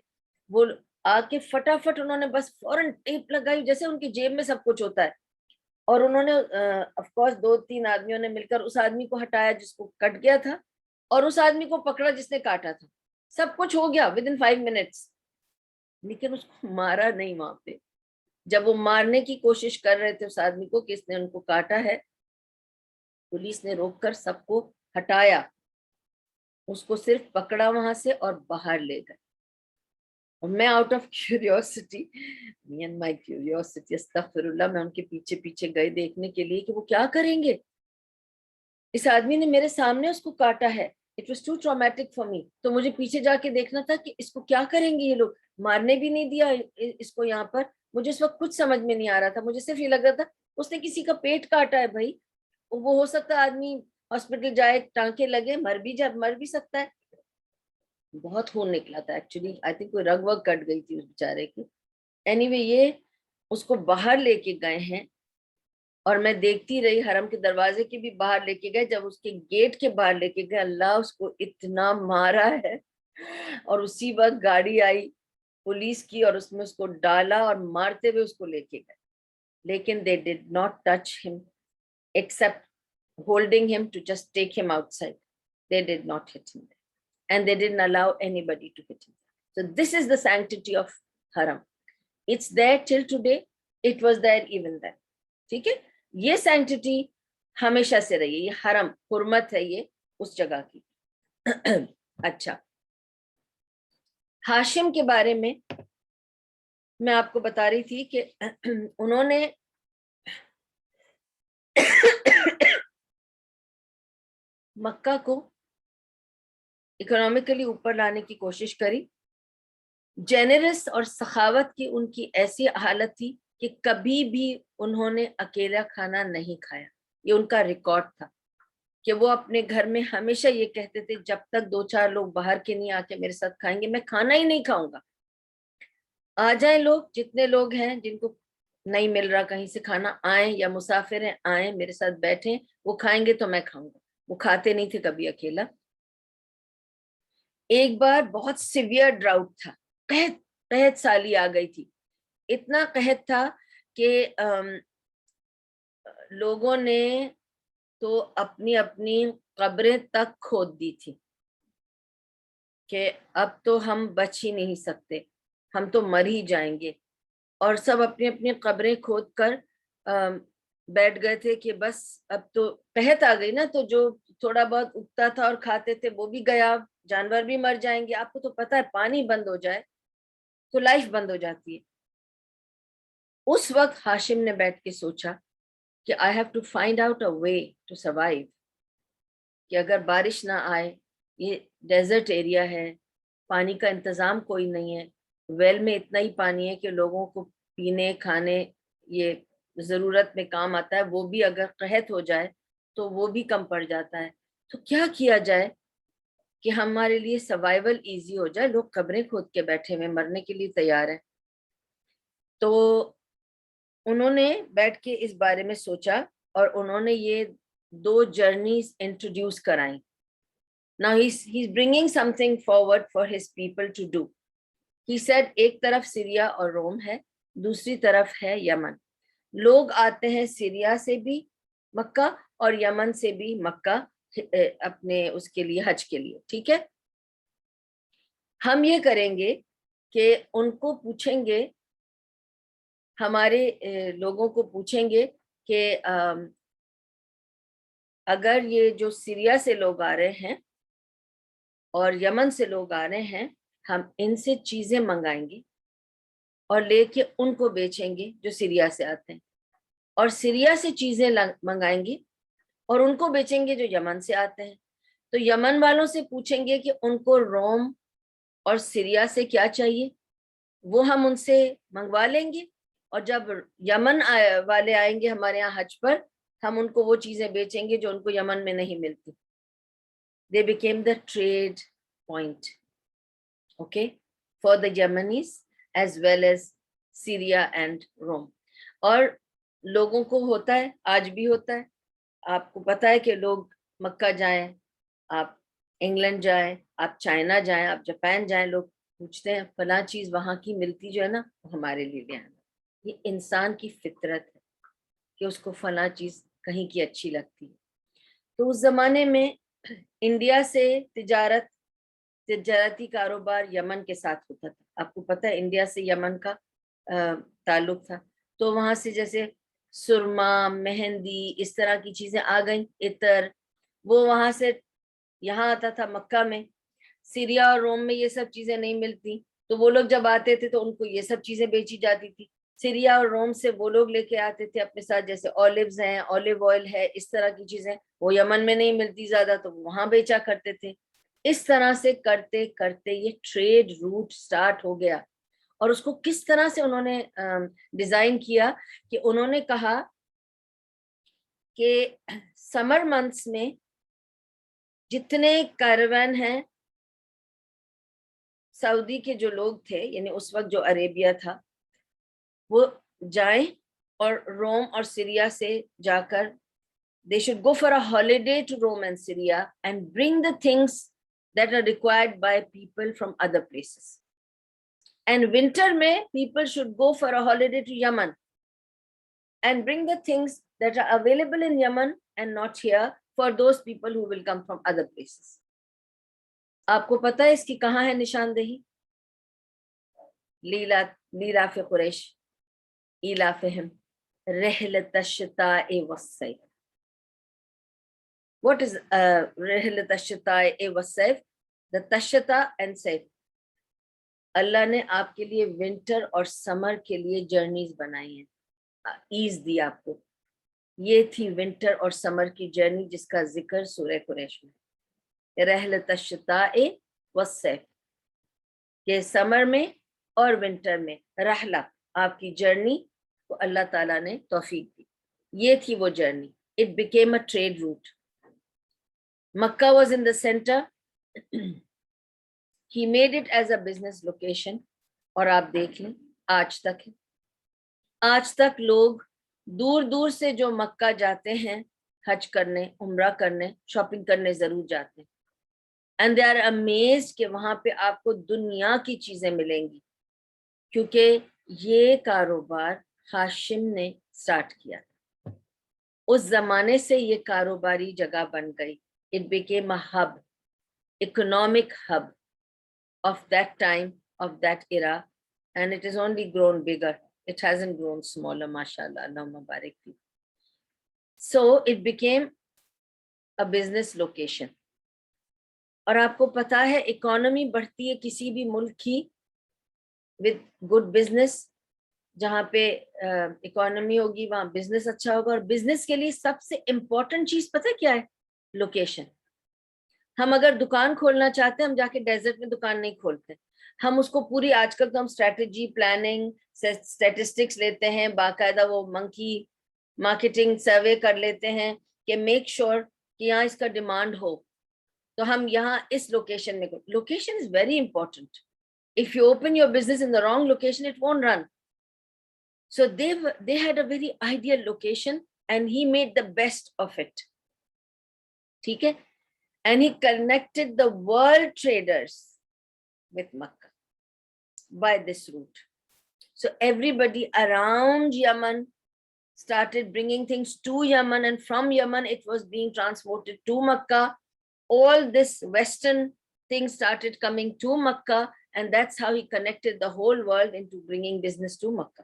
وہ آ کے فٹافٹ انہوں نے بس فوراً ٹیپ لگائی, جیسے ان کی جیب میں سب کچھ ہوتا ہے, اور انہوں نے آف کورس 2-3 آدمیوں نے مل کر اس آدمی کو ہٹایا جس کو کٹ گیا تھا, اور اس آدمی کو پکڑا جس نے کاٹا تھا. سب کچھ ہو گیا ود ان 5 منٹس, لیکن اس کو مارا نہیں وہاں پہ. جب وہ مارنے کی کوشش کر رہے تھے اس آدمی کو کہ اس نے ان کو کاٹا ہے, پولیس نے روک کر سب کو ہٹایا, اس کو صرف پکڑا وہاں سے اور باہر لے گئے. اور میں آؤٹ آف کیوریوسٹی, استغفر اللہ, میں ان کے پیچھے پیچھے گئے دیکھنے کے لیے کہ وہ کیا کریں گے. اس آدمی نے میرے سامنے اس کو کاٹا ہے. It was too traumatic for me. تو مجھے پیچھے جا کے دیکھنا تھا کہ اس کو کیا کریں گے یہ لوگ, مارنے بھی نہیں دیا اس کو یہاں پر. مجھے اس وقت کچھ سمجھ میں نہیں آ رہا تھا, مجھے صرف یہ لگ رہا تھا اس نے کسی کا پیٹ کاٹا ہے بھائی, وہ ہو سکتا ہے آدمی ہاسپٹل جائے, ٹانکے لگے, مر بھی سکتا ہے. بہت خون نکلا تھا ایکچولی, آئی تھنک کوئی رگ وگ کٹ گئی تھی اس بیچارے کی. اینی وے یہ اس کو باہر لے کے گئے ہیں, اور میں دیکھتی رہی. حرم کے دروازے کے بھی باہر لے کے گئے, جب اس کے گیٹ کے باہر لے کے گئے, اللہ اس کو اتنا مارا ہے. اور اسی وقت گاڑی آئی پولیس کی اور اس میں اس کو ڈالا اور مارتے ہوئے اس کو لے کے گئے. لیکن they did not touch him except holding him to just take him outside. They did not hit him, and they didn't allow anybody to hit him. So this is the sanctity of Haram. It's there till today. It was there even then. ٹھیک ہے, یہ sanctity ہمیشہ سے رہی ہے, یہ حرم حرمت ہے یہ اس جگہ کی. اچھا, ہاشم کے بارے میں آپ کو بتا رہی تھی کہ انہوں نے مکہ کو اکنامکلی اوپر لانے کی کوشش کری. جینرس اور سخاوت کی ان کی ایسی حالت تھی کہ کبھی بھی انہوں نے اکیلا کھانا نہیں کھایا. یہ ان کا ریکارڈ تھا کہ وہ اپنے گھر میں ہمیشہ یہ کہتے تھے جب تک 2-4 لوگ باہر کے نہیں آ کے میرے ساتھ کھائیں گے, میں کھانا ہی نہیں کھاؤں گا. آ جائیں لوگ, جتنے لوگ ہیں جن کو نہیں مل رہا کہیں سے کھانا, آئیں یا مسافر ہیں آئیں میرے ساتھ بیٹھیں, وہ کھائیں گے تو میں کھاؤں گا. وہ کھاتے نہیں تھے کبھی اکیلا. ایک بار بہت سیویئر ڈراؤٹ تھا, قحط سالی آ گئی تھی. اتنا قحط تھا کہ لوگوں نے تو اپنی اپنی قبریں تک کھود دی تھی کہ اب تو ہم بچ ہی نہیں سکتے, ہم تو مر ہی جائیں گے. اور سب اپنی اپنی قبریں کھود کر بیٹھ گئے تھے کہ بس اب تو قحط آ گئی نا, تو جو تھوڑا بہت اگتا تھا اور کھاتے تھے وہ بھی گیا, جانور بھی مر جائیں گے. آپ کو تو پتہ ہے پانی بند ہو جائے تو لائف بند ہو جاتی ہے. اس وقت ہاشم نے بیٹھ کے سوچا کہ I have to find out a way to survive. کہ اگر بارش نہ آئے, یہ ڈیزرٹ ایریا ہے, پانی کا انتظام کوئی نہیں ہے, ویل میں اتنا ہی پانی ہے کہ لوگوں کو پینے کھانے یہ ضرورت میں کام آتا ہے, وہ بھی اگر قحط ہو جائے تو وہ بھی کم پڑ جاتا ہے. تو کیا کیا جائے کہ ہمارے لیے سروائیول ایزی ہو جائے. لوگ قبریں کھود کے بیٹھے ہوئے مرنے کے لیے تیار ہیں. تو انہوں نے بیٹھ کے اس بارے میں سوچا اور انہوں نے یہ 2 جرنیز انٹروڈیوس کرائیں. Now he's bringing something forward for his people to do. He said ایک طرف سیریا اور روم ہے, دوسری طرف ہے یمن. لوگ آتے ہیں سیریا سے بھی مکہ اور یمن سے بھی مکہ اپنے اس کے لیے حج کے لیے. ٹھیک ہے, ہم یہ کریں گے کہ ان کو پوچھیں گے, ہمارے لوگوں کو پوچھیں گے کہ اگر یہ جو سیریا سے لوگ آ رہے ہیں اور یمن سے لوگ آ رہے ہیں, ہم ان سے چیزیں منگائیں گے اور لے کے ان کو بیچیں گے جو سیریا سے آتے ہیں, اور سیریا سے چیزیں منگائیں گے اور ان کو بیچیں گے جو یمن سے آتے ہیں. تو یمن والوں سے پوچھیں گے کہ ان کو روم اور سیریا سے کیا چاہیے, وہ ہم ان سے منگوا لیں گے, اور جب یمن والے آئیں گے ہمارے یہاں حج پر, ہم ان کو وہ چیزیں بیچیں گے جو ان کو یمن میں نہیں ملتی. They became the trade point, okay, for the Yemenis as well as Syria and Rome. اور لوگوں کو ہوتا ہے, آج بھی ہوتا ہے, آپ کو پتا ہے کہ لوگ مکہ جائیں, آپ انگلینڈ جائیں, آپ چائنا جائیں, آپ جاپان جائیں, لوگ پوچھتے ہیں فلاں چیز وہاں کی ملتی جو ہے نا ہمارے لیے لے آنا. یہ انسان کی فطرت ہے کہ اس کو فلاں چیز کہیں کی اچھی لگتی ہے. تو اس زمانے میں انڈیا سے تجارتی کاروبار یمن کے ساتھ ہوتا تھا. آپ کو پتہ ہے انڈیا سے یمن کا تعلق تھا, تو وہاں سے جیسے سرما, مہندی, اس طرح کی چیزیں آ گئیں, عطر, وہ وہاں سے یہاں آتا تھا مکہ میں. سیریا اور روم میں یہ سب چیزیں نہیں ملتی, تو وہ لوگ جب آتے تھے تو ان کو یہ سب چیزیں بیچی جاتی تھی. سیریا اور روم سے وہ لوگ لے کے آتے تھے اپنے ساتھ, جیسے اولیوز ہیں, اولیو آئل ہے, اس طرح کی چیزیں, وہ یمن میں نہیں ملتی زیادہ تو وہاں بیچا کرتے تھے. اس طرح سے کرتے کرتے یہ ٹریڈ روٹ سٹارٹ ہو گیا. اور اس کو کس طرح سے انہوں نے ڈیزائن کیا کہ انہوں نے کہا کہ سمر منتھس میں جتنے کیروین ہیں, سعودی کے جو لوگ تھے, یعنی اس وقت جو عربیہ تھا, وہ جائیں اور روم اور سیریا سے جا کر they should go for a holiday to Rome and Syria and bring the things that are required by people from other places. And winter میں people should go for a holiday to Yemen and bring the things that are available in Yemen and not here for those people who will come from other places. آپ کو پتہ ہے اس کی کہاں ہے نشاندہی؟ لیلاف قریش ایلافہم رحلۃ الشتاء والصیف. What is رحلۃ الشتاء والصیف? The تشتا and صیف. اللہ نے آپ کے لیے ونٹر اور سمر کے لیے جرنیز بنائی ہیں, ایز دی آپ کو. یہ تھی ونٹر اور سمر کی جرنی جس کا ذکر سورہ قریش میں, رحلۃ الشتاء والصیف, کہ سمر میں اور ونٹر میں رحلہ آپ کی جرنی کو اللہ تعالیٰ نے توفیق دی. یہ تھی وہ journey. It became a trade route. Makkah was in the center. He made it as a business location. اور آپ دیکھ لیں آج تک ہے, آج تک لوگ دور دور سے جو مکہ جاتے ہیں حج کرنے, عمرہ کرنے, شاپنگ کرنے ضرور جاتے ہیں. And they are amazed کہ وہاں پہ آپ کو دنیا کی چیزیں ملیں گی, کیونکہ یہ کاروبار ہاشم نے سٹارٹ کیا تھا. اس زمانے سے یہ کاروباری جگہ بن گئی. It became a hub, economic hub of that time, of that era, and it has only grown bigger. It hasn't grown smaller, mashallah, Allah mubarak fi. So it became a business location. اور آپ کو پتا ہے economy بڑھتی ہے کسی بھی ملک کی with good business. جہاں پہ اکانومی ہوگی وہاں بزنس اچھا ہوگا, اور بزنس کے لیے سب سے امپورٹنٹ چیز پتہ کیا ہے؟ لوکیشن. ہم اگر دکان کھولنا چاہتے ہیں, ہم جا کے ڈیزرٹ میں دکان نہیں کھولتے, ہم اس کو پوری, آج کل تو ہم اسٹریٹجی, پلاننگ, اسٹیٹسٹکس لیتے ہیں, باقاعدہ وہ منکی مارکیٹنگ سروے کر لیتے ہیں کہ میک شور کہ یہاں اس کا ڈیمانڈ ہو, تو ہم یہاں اس لوکیشن میں. Location is very important. If you open your business in the wrong location, it won't run. So they had a very ideal location and he made the best of it. ٹھیک ہے, and he connected the world traders with Makkah by this route. So everybody around Yemen started bringing things to Yemen, and from Yemen it was being transported to Makkah. All this Western things started coming to Makkah, and that's how he connected the whole world into bringing business to Makkah.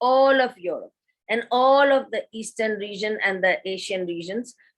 all of Europe and all of the eastern region and the Asian regions,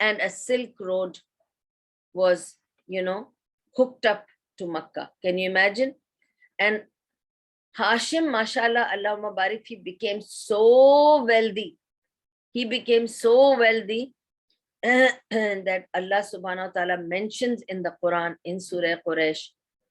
and a Silk Road was, hooked up to Makkah. Can you imagine? And Hashim, mashallah, Allah Mubarak, he became so wealthy. He became so wealthy that Allah subhanahu wa ta'ala mentions in the Quran, in Surah Quraysh,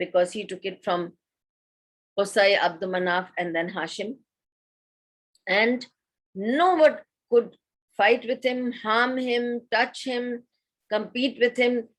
because he took it from Qusay, Abd Manaf and then Hashim, and no one could fight with him, harm him, touch him, compete with him.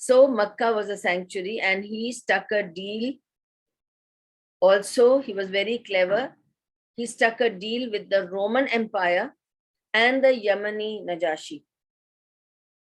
So Makkah was a sanctuary, and he struck a deal. Also, he was very clever. He struck a deal with the Roman Empire and the Yemeni Najashi.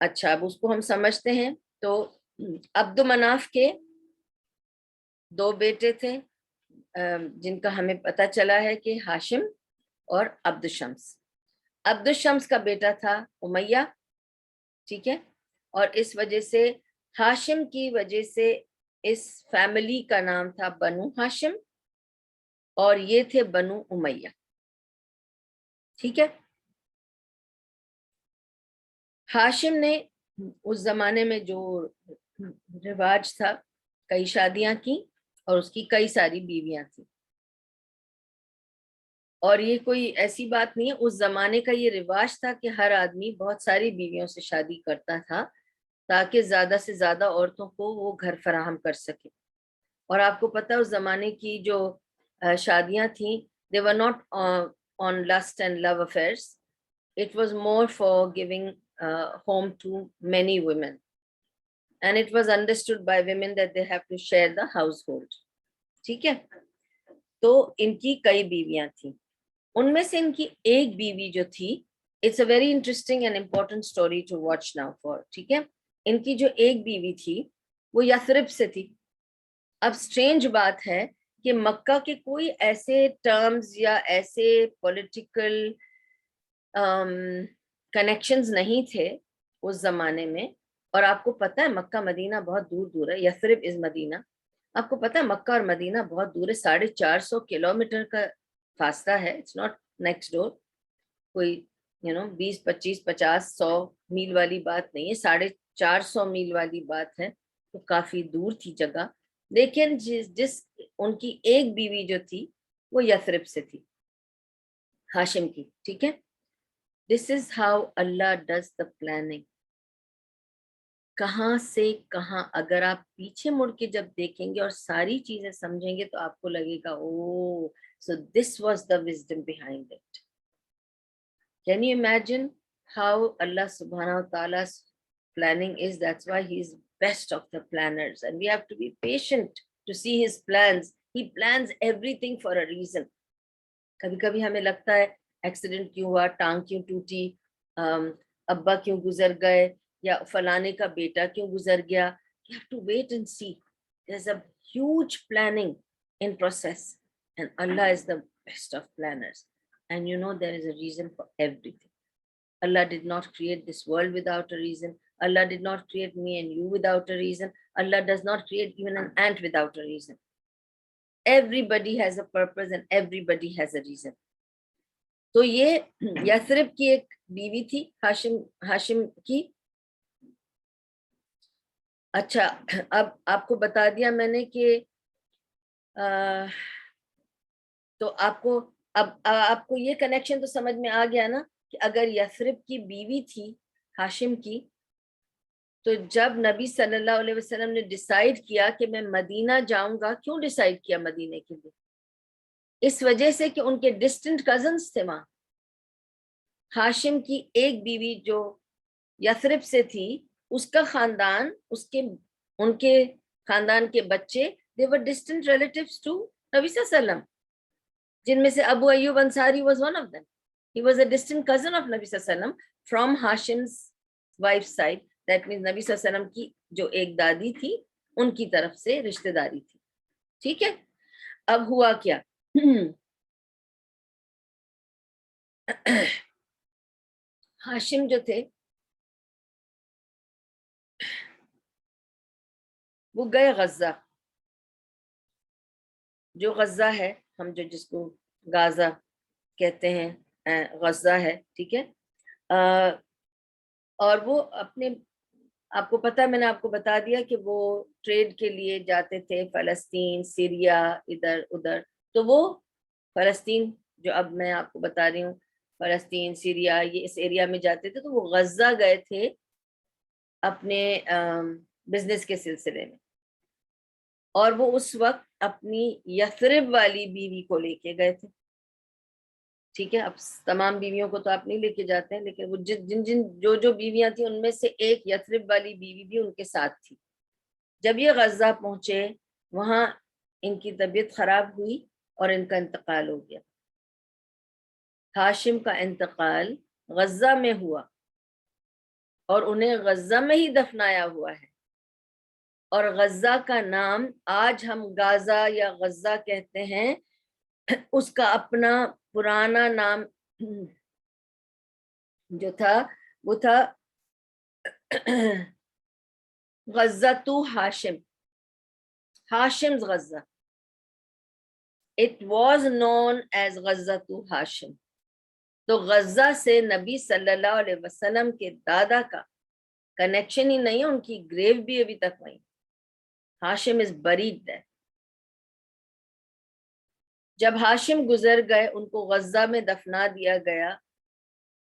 اچھا اب اس کو ہم سمجھتے ہیں. تو عبد مناف کے 2 بیٹے تھے جن کا ہمیں پتہ چلا ہے کہ ہاشم اور عبد الشمس. عبد الشمس کا بیٹا تھا امیہ, ٹھیک ہے, اور اس وجہ سے ہاشم کی وجہ سے اس فیملی کا نام تھا بنو ہاشم, اور یہ تھے بنو امیہ, ٹھیک ہے. ہاشم نے اس زمانے میں جو رواج تھا, کئی شادیاں کی اور اس کی کئی ساری بیویاں تھیں, اور یہ کوئی ایسی بات نہیں ہے, اس زمانے کا یہ رواج تھا کہ ہر آدمی بہت ساری بیویوں سے شادی کرتا تھا تاکہ زیادہ سے زیادہ عورتوں کو وہ گھر فراہم کر سکے. اور آپ کو پتہ اس زمانے کی جو شادیاں تھیں, they were not on lust and love affairs, it was more for giving home to many women, and it was understood by women that they have to share the household, ٹھیک ہے. تو ان کی کئی بیویاں تھیں, ان میں سے ان کی ایک بیوی جو تھی, it's a very interesting and important story to watch now for, ٹھیک ہے. ان کی جو ایک بیوی تھی وہ یثرب سے تھی. اب اسٹرینج بات ہے کہ مکہ کے کوئی ایسے ٹرمز یا ایسے پولیٹیکل کنیکشنز نہیں تھے اس زمانے میں, اور آپ کو پتہ ہے مکہ مدینہ بہت دور دور ہے, یثرب از مدینہ, آپ کو پتہ ہے مکہ اور مدینہ بہت دور ہے, 450 کلومیٹر کا فاصلہ ہے, اٹس ناٹ نیکسٹ ڈور, کوئی 20 25 50 100 میل والی بات نہیں ہے, 450 میل والی بات ہے, تو کافی دور تھی جگہ. لیکن جس ان کی ایک بیوی جو تھی وہ یثرب سے تھی, ہاشم کی, ٹھیک ہے. This is how Allah does the planning. کہاں سے کہاں اگر آپ پیچھے مڑ کے جب دیکھیں گے اور ساری چیزیں سمجھیں گے تو آپ کو لگے گا oh so this was the wisdom behind it. Can you imagine how Allah سبحانہ و تعالیٰ planning is, that's why he is best of the planners, and we have to be patient to see his plans. He plans everything for a reason. کبھی کبھی ہمیں لگتا ہے accident کیوں ہوا, ٹانگ کیوں ٹوٹی, ابا کیوں گزر گئے, یا فلانے کا بیٹا کیوں گزر گیا. You have to wait and see. There's a huge planning in process, and Allah is the best of planners. And there is a reason for everything. Allah did not create this world without a reason. Allah did not create me and you without a reason. Allah does not create even an ant without a reason. Everybody has a purpose and everybody has a reason. تو یہ یثرب کی ایک بیوی تھی ہاشم کی. اچھا اب آپ کو بتا دیا میں نے کہ تو آپ کو یہ کنیکشن تو سمجھ میں آ گیا نا کہ اگر یثرب کی بیوی تھی ہاشم کی, تو جب نبی صلی اللہ علیہ وسلم نے ڈیسائیڈ کیا کہ میں مدینہ جاؤں گا, کیوں ڈیسائیڈ کیا مدینے کے لیے؟ اس وجہ سے کہ ان کے ڈسٹنٹ کزنس تھے وہاں. ہاشم کی ایک بیوی جو یثرب سے تھی, اس کا خاندان, ان کے خاندان کے بچے, they were distant relatives to نبی صلی اللہ علیہ وسلم, جن میں سے ابو Ayub Ansari was one of them. He was a distant cousin of نبی صلی اللہ علیہ وسلم from Hashim's wife's side. That means نبی صلی اللہ علیہ وسلم کی جو ایک دادی تھی ان کی طرف سے رشتہ داری تھی, ٹھیک ہے. اب ہوا کیا, ہاشم جو تھے وہ گئے غزہ, جو غزہ ہے, ہم جس کو غازہ کہتے ہیں, غزہ ہے, ٹھیک ہے. اور وہ آپ کو پتہ, میں نے آپ کو بتا دیا کہ وہ ٹریڈ کے لیے جاتے تھے فلسطین, سیریا, ادھر ادھر. تو وہ فلسطین جو اب میں آپ کو بتا رہی ہوں, فلسطین, سیریا, یہ اس ایریا میں جاتے تھے. تو وہ غزہ گئے تھے اپنے بزنس کے سلسلے میں, اور وہ اس وقت اپنی یثرب والی بیوی کو لے کے گئے تھے, ٹھیک ہے. اب تمام بیویوں کو تو آپ نہیں لے کے جاتے ہیں, لیکن وہ جو بیویاں تھیں ان میں سے ایک یثرب والی بیوی بھی ان کے ساتھ تھی. جب یہ غزہ پہنچے, وہاں ان کی طبیعت خراب ہوئی اور ان کا انتقال ہو گیا. ہاشم کا انتقال غزہ میں ہوا, اور انہیں غزہ میں ہی دفنایا ہوا ہے. اور غزہ کا نام آج ہم غازہ یا غزہ کہتے ہیں, اس کا اپنا پرانا نام جو تھا وہ تھا غزہ تو ہاشم, ہاشم's Gaza. It was known as Gaza تو ہاشم. تو غزہ سے نبی صلی اللہ علیہ وسلم کے دادا کا کنیکشن ہی نہیں ہے, ان کی گریو بھی ابھی تک وہیں. ہاشم is buried there. جب ہاشم گزر گئے ان کو غزہ میں دفنا دیا گیا.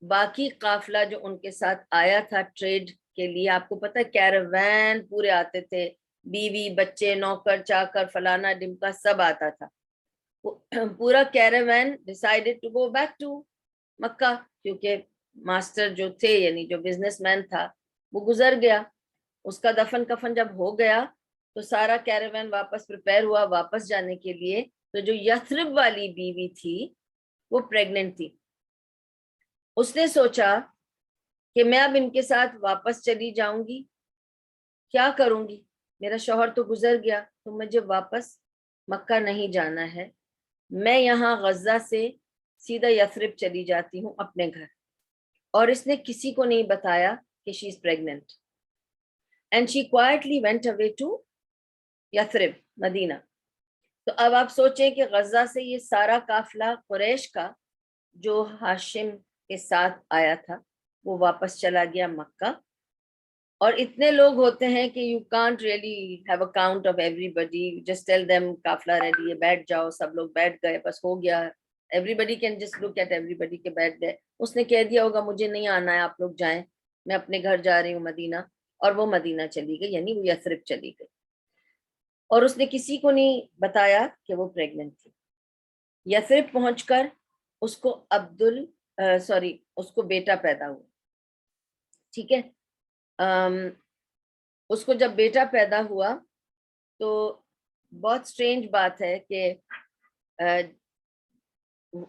باقی قافلہ جو ان کے ساتھ آیا تھا ٹریڈ کے لیے, آپ کو پتہ کیراوین پورے آتے تھے, بیوی بچے نوکر چاکر فلانا ڈمکا سب آتا تھا. پورا caravan decided to go back to Mecca, کیونکہ ماسٹر جو تھے یعنی جو بزنس مین تھا وہ گزر گیا. اس کا دفن کفن جب ہو گیا تو سارا کیراوین واپس پریپئر ہوا واپس جانے کے لیے. تو جو یثرب والی بیوی تھی وہ پریگننٹ تھی. اس نے سوچا کہ میں اب ان کے ساتھ واپس چلی جاؤں گی, کیا کروں گی, میرا شوہر تو گزر گیا, تو مجھے واپس مکہ نہیں جانا ہے, میں یہاں غزہ سے سیدھا یثرب چلی جاتی ہوں اپنے گھر. اور اس نے کسی کو نہیں بتایا کہ she is pregnant, and she quietly went away to Yathrib, Medina. تو اب آپ سوچیں کہ غزہ سے یہ سارا قافلہ قریش کا جو ہاشم کے ساتھ آیا تھا وہ واپس چلا گیا مکہ. اور اتنے لوگ ہوتے ہیں کہ you can't really have a count of everybody, just tell them قافلہ ریڈی ہے بیٹھ جاؤ, سب لوگ بیٹھ گئے, بس ہو گیا. Everybody can just look at everybody کے بیٹھ گئے. اس نے کہہ دیا ہوگا مجھے نہیں آنا ہے, آپ لوگ جائیں, میں اپنے گھر جا رہی ہوں مدینہ. اور وہ مدینہ چلی گئی, یعنی وہ یثرب چلی گئی. اور اس نے کسی کو نہیں بتایا کہ وہ پریگننٹ تھی. یثرب پہنچ کر اس کو اس کو بیٹا پیدا ہوا. ٹھیک ہے, اس کو جب بیٹا پیدا ہوا تو بہت سٹرینج بات ہے کہ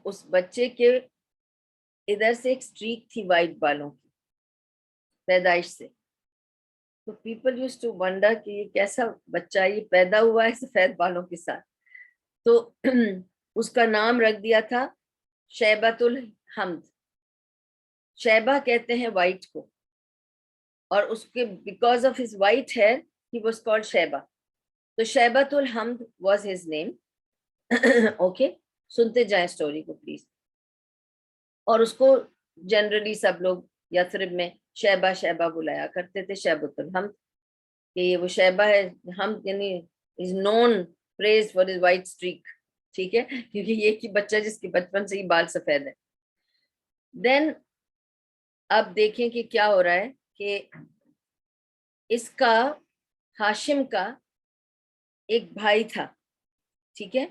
اس بچے کے ادھر سے ایک سٹریک تھی وائٹ بالوں کی پیدائش سے. تو پیپل یوز ٹو ونڈر کہ یہ کیسا بچہ, یہ پیدا ہوا ہے سفید بالوں کے ساتھ. تو اس کا نام رکھ دیا تھا شیبۃ الحمد. شیبہ کہتے ہیں وائٹ کو, اور اس کے because of his white hair he was called Shaybah. تو شیبۃ الحمد واز ہز نیم. اوکے, سنتے جائیں اسٹوری کو پلیز. اور اس کو جنرلی سب لوگ یثرب میں شیبہ شیبہ بلایا کرتے تھے, شیبۃ الحمد, کہ یہ وہ شیبہ ہے. حمد یعنی از نون پریز فار ہز وائٹ اسٹریک. ٹھیک ہے, کیونکہ یہ ایک ہی بچہ جس کے بچپن سے ہی بال سفید ہے. دین اب دیکھیں کہ کیا ہو رہا ہے کہ اس کا ہاشم کا ایک بھائی تھا. ٹھیک ہے,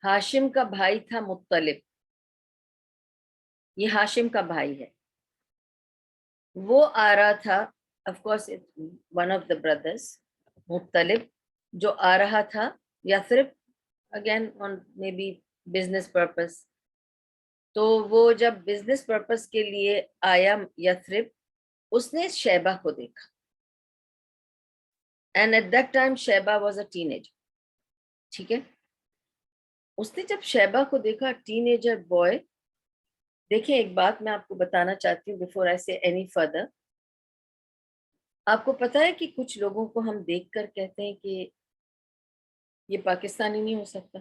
ہاشم کا بھائی تھا مطلب. یہ ہاشم کا بھائی ہے. وہ آ رہا تھا, of course one of the brothers مطلب, جو آ رہا تھا Yathrib again on maybe business purpose. تو وہ جب بزنس پرپس کے لیے آیا یثرب, اس نے شیبہ کو دیکھا. And at that time Shaybah was a teenager. ٹھیک ہے, اس نے جب شیبہ کو دیکھا, ٹین ایجر بوائے. دیکھیں ایک بات میں آپ کو بتانا چاہتی ہوں بفور آئی سے اینی فردر. آپ کو پتا ہے کہ کچھ لوگوں کو ہم دیکھ کر کہتے ہیں کہ یہ پاکستانی نہیں ہو سکتا,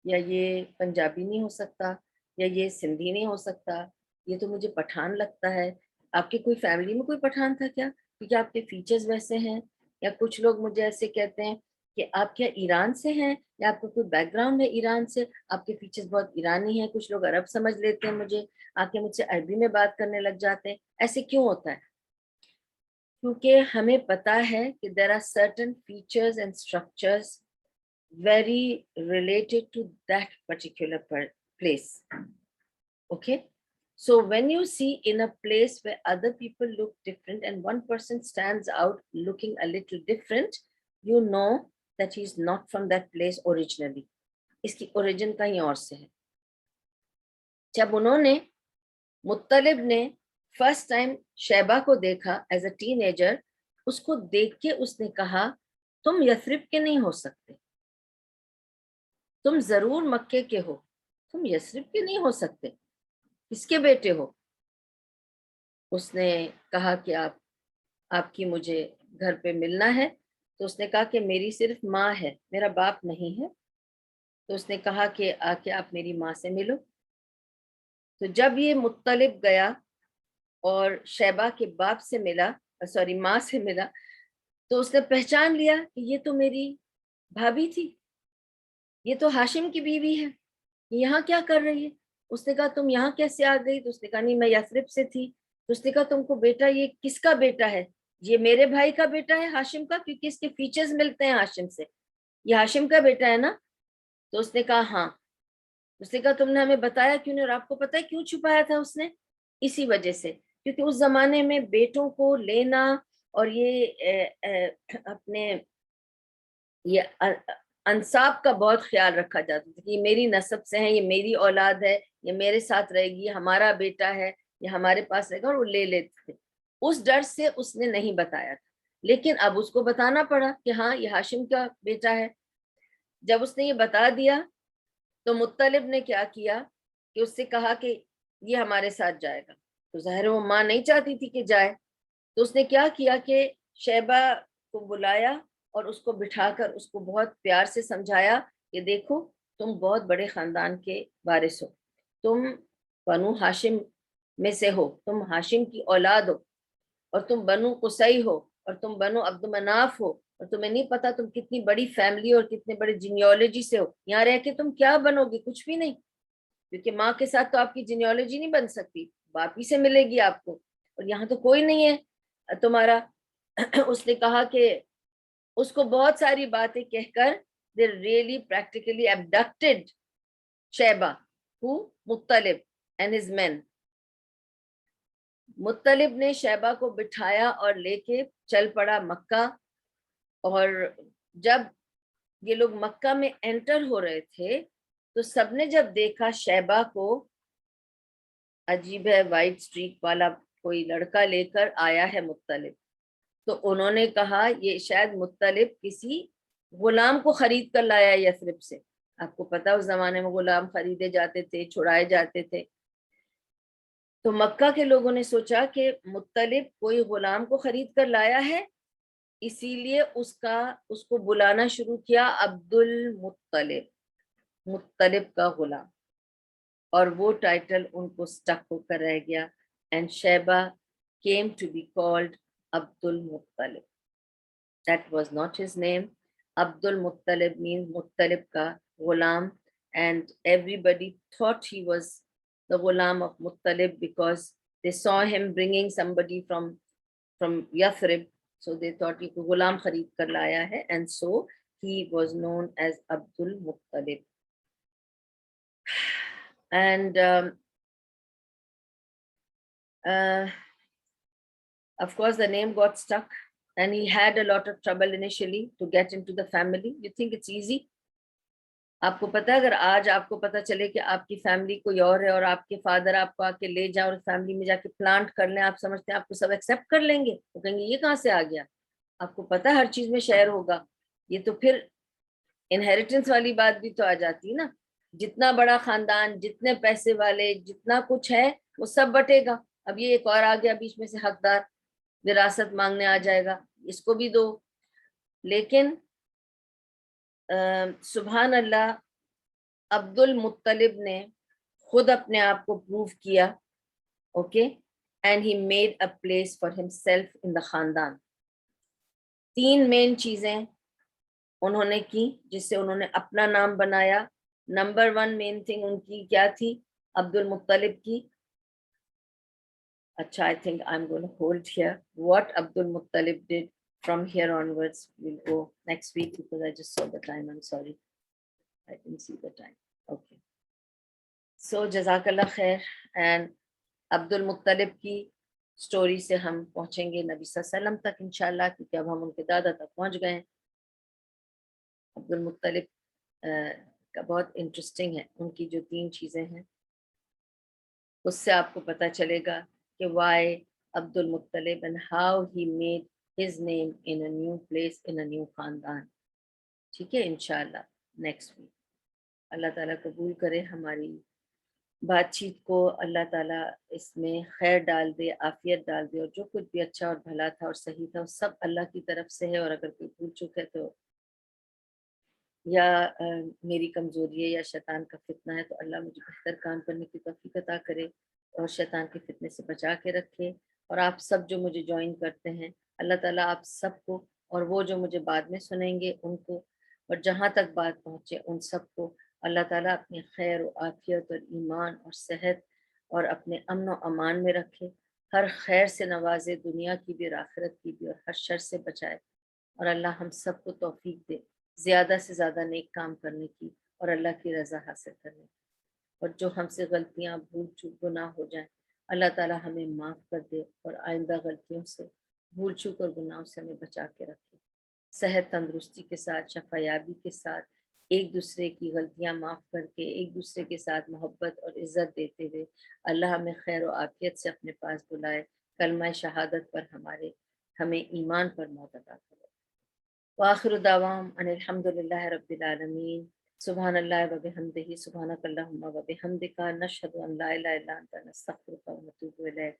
یا یہ پنجابی نہیں ہو سکتا, یا یہ سندھی نہیں ہو سکتا, یہ تو مجھے پٹھان لگتا ہے. آپ کی کوئی فیملی میں کوئی پٹھان تھا کیا, کیونکہ آپ کے فیچرز ویسے ہیں. یا کچھ لوگ مجھے ایسے کہتے ہیں کہ آپ کیا ایران سے ہیں, یا آپ کا کوئی بیک گراؤنڈ ہے ایران سے, آپ کے فیچرز بہت ایرانی ہیں. کچھ لوگ عرب سمجھ لیتے ہیں مجھے, آ کے مجھ سے عربی میں بات کرنے لگ جاتے ہیں. ایسے کیوں ہوتا ہے؟ کیونکہ ہمیں پتا ہے کہ there are certain features and structures very related to that particular place. Okay, so when you see in a place where other people look different and one person stands out looking a little different, you know that he is not from that place originally. اس کی origin کہیں اور سے ہے. جب انہوں نے مطلب نے فرسٹ ٹائم شیبہ کو دیکھا ایز اے ٹین ایجر, اس کو دیکھ کے اس نے کہا تم یثرب کے نہیں ہو سکتے, تم ضرور مکے کے ہو, تم یثرب کے نہیں ہو سکتے, کس کے بیٹے ہو؟ اس نے کہا کہ آپ کی مجھے گھر پہ ملنا ہے. تو اس نے کہا کہ میری صرف ماں ہے, میرا باپ نہیں ہے. تو اس نے کہا کہ آ کے آپ میری ماں سے ملو. تو جب یہ مطلب گیا اور شیبہ کے باپ سے ملا, ماں سے ملا, تو اس نے پہچان لیا کہ یہ تو میری بھابھی تھی, یہ تو ہاشم کی بیوی ہے, یہاں کیا کر رہی ہے؟ اس نے کہا تم یہاں کیسے آ گئی؟ تو اس نے کہا نہیں میں یثرب سے تھی. تو اس نے کہا تم کو بیٹا یہ کس کا بیٹا ہے؟ یہ میرے بھائی کا بیٹا ہے ہاشم کا, کیونکہ اس کے فیچرز ملتے ہیں ہاشم سے, یہ ہاشم کا بیٹا ہے نا؟ تو اس نے کہا ہاں. اس نے کہا تم نے ہمیں بتایا کیوں نہیں؟ اور آپ کو پتا ہے کیوں چھپایا تھا اس نے؟ اسی وجہ سے کیونکہ اس زمانے میں بیٹوں کو لینا اور یہ اپنے یہ انصاب کا بہت خیال رکھا جاتا تھا کہ یہ میری نسب سے ہیں, یہ میری اولاد ہے, یہ میرے ساتھ رہے گی, یہ ہمارا بیٹا ہے, یہ ہمارے پاس رہے گا, اور وہ لے لیتے تھے. اس ڈر سے اس نے نہیں بتایا تھا, لیکن اب اس کو بتانا پڑا کہ ہاں یہ ہاشم کا بیٹا ہے. جب اس نے یہ بتا دیا تو مطلب نے کیا کیا کہ اس سے کہا کہ یہ ہمارے ساتھ جائے گا. تو ظاہر وہ ماں نہیں چاہتی تھی کہ جائے, تو اس نے کیا کیا کہ شیبہ کو بلایا اور اس کو بٹھا کر اس کو بہت پیار سے سمجھایا کہ دیکھو تم بہت بڑے خاندان کے وارث ہو, تم بنو ہاشم میں سے ہو, تم ہاشم کی اولاد ہو, اور تم بنو قصی ہو, اور تم بنو عبد مناف ہو, اور تمہیں نہیں پتا تم کتنی بڑی فیملی اور کتنے بڑے جینیالوجی سے ہو. یہاں رہ کے تم کیا بنو گے؟ کچھ بھی نہیں, کیونکہ ماں کے ساتھ تو آپ کی جینیالوجی نہیں بن سکتی, باپ ہی سے ملے گی آپ کو, اور یہاں تو کوئی نہیں ہے تمہارا. اس نے کہا کہ اس کو بہت ساری باتیں کہہ کر they really practically abducted Shiba, who مطلب and his men. مطلب نے شیبہ کو بٹھایا اور لے کے چل پڑا مکہ. اور جب یہ لوگ مکہ میں انٹر ہو رہے تھے تو سب نے جب دیکھا شیبہ کو, عجیب ہے وائٹ اسٹریک والا کوئی لڑکا لے کر آیا ہے مطلب, تو انہوں نے کہا یہ شاید مطلب کسی غلام کو خرید کر لایا ہے یثرب سے. آپ کو پتا اس زمانے میں غلام خریدے جاتے تھے, چھڑائے جاتے تھے. تو مکہ کے لوگوں نے سوچا کہ مطلب کوئی غلام کو خرید کر لایا ہے, اسی لیے اس کو بلانا شروع کیا عبد المطلب, مطلب کا غلام, اور وہ ٹائٹل ان کو سٹک ہو کر رہ گیا. And Shaybah came to be called Abdul Muttalib. That was not his name. Abdul Muttalib means Muttalib ka ghulam, and everybody thought he was the ghulam of Muttalib because they saw him bringing somebody from Yathrib, so they thought he ghulam khareed kar laya hai, and so he was known as Abdul Muttalib. And of course the name got stuck, and he had a lot of trouble initially to get into the family. You think it's easy? آپ کو پتا ہے اگر آج آپ کو پتا چلے کہ آپ کی فیملی کوئی اور ہے اور آپ کے فادر آپ کو آ کے لے جائیں اور فیملی میں جا کے پلانٹ کر لیں, آپ سمجھتے ہیں آپ کو سب ایکسیپٹ کر لیں گے؟ وہ کہیں گے یہ کہاں سے آ گیا؟ آپ کو پتا ہر چیز میں شیئر ہوگا. یہ تو پھر انہیریٹنس والی بات بھی تو آ جاتی ہے نا, جتنا بڑا خاندان, جتنے پیسے والے, جتنا کچھ ہے وہ سب بٹے گا. اب یہ ایک اور آ گیا بیچ میں سے حقدار, وراثت مانگنے آ جائے گا, اس کو بھی دو. لیکن سبحان اللہ, عبد المطلب نے خود اپنے آپ کو پروو کیا, okay, and he made a place for himself in the خاندان. 3 مین چیزیں انہوں نے کی جس سے انہوں نے اپنا نام بنایا. نمبر 1 مین تھنگ ان کی کیا تھی عبد المطلب کی؟ اچھا, I think I'm going to hold here. What Abdul Muttalib did from here onwards, we'll go next week because I just saw the time. I'm sorry, I didn't see the time. Okay. So Jazakallah khair. And عبد المطلب کی story سے ہم پہنچیں گے نبی صلی اللہ علیہ وسلم تک انشاءاللہ, کیونکہ اب ہم ان کے دادا تک پہنچ گئے ہیں. عبد المطلب کا بہت انٹرسٹنگ ہے، ان کی جو 3 چیزیں ہیں اس سے آپ کو پتہ چلے گا کہ وائی عبد المطلب and how he made his name in a new place in a new خاندان. ٹھیک ہے انشاءاللہ نیکسٹ ویک. اللہ تعالیٰ قبول کرے ہماری بات چیت کو، اللہ تعالیٰ اس میں خیر ڈال دے، عافیت ڈال دے، اور جو کچھ بھی اچھا اور بھلا تھا اور صحیح تھا وہ سب اللہ کی طرف سے ہے، اور اگر کوئی بھول چک ہے تو یا میری کمزوری ہے یا شیطان کا فتنہ ہے تو اللہ مجھے بہتر کام کرنے کی توفیق عطا کرے اور شیطان کے فتنے سے بچا کے رکھے. اور آپ سب جو مجھے جوائن کرتے ہیں، اللہ تعالیٰ آپ سب کو، اور وہ جو مجھے بعد میں سنیں گے ان کو، اور جہاں تک بات پہنچے ان سب کو اللہ تعالیٰ اپنے خیر و عافیت اور ایمان اور صحت اور اپنے امن و امان میں رکھے، ہر خیر سے نوازے، دنیا کی بھی اور آخرت کی بھی، اور ہر شر سے بچائے. اور اللہ ہم سب کو توفیق دے زیادہ سے زیادہ نیک کام کرنے کی اور اللہ کی رضا حاصل کرنے کی. اور جو ہم سے غلطیاں، بھول چوک، گناہ ہو جائیں، اللہ تعالیٰ ہمیں معاف کر دے اور آئندہ غلطیوں سے، بھول چوک اور گناہوں سے ہمیں بچا کے رکھے. صحت تندرستی کے ساتھ، شفا یابی کے ساتھ، ایک دوسرے کی غلطیاں معاف کر کے ایک دوسرے کے ساتھ محبت اور عزت دیتے ہوئے اللہ ہمیں خیر و عافیت سے اپنے پاس بلائے، کلمہ شہادت پر ہمیں ایمان پر موت عطا کرے. وآخر دعوام ان الحمد للہ رب العالمین. سبحان اللہ و بحمدہ، سبحانک اللہم و بحمدک، نشہد ان لا الہ الا انت، نستغفرک و نتوب الیک.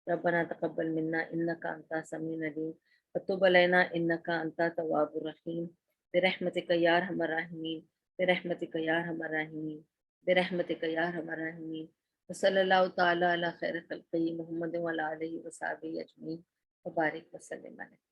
ربنا تقبل منا انک انت السمیع العلیم وتب علینا انک انت التواب الرحیم. برحمتک یا ارحم الراحمین، برحمتک یا ارحم الراحمین، برحمتک یا ارحم الراحمین. وصلی اللہ تعالی علی خیر خلقہ محمد وعلی آلہ وصحبہ اجمعین وبارک وسلم علیہ.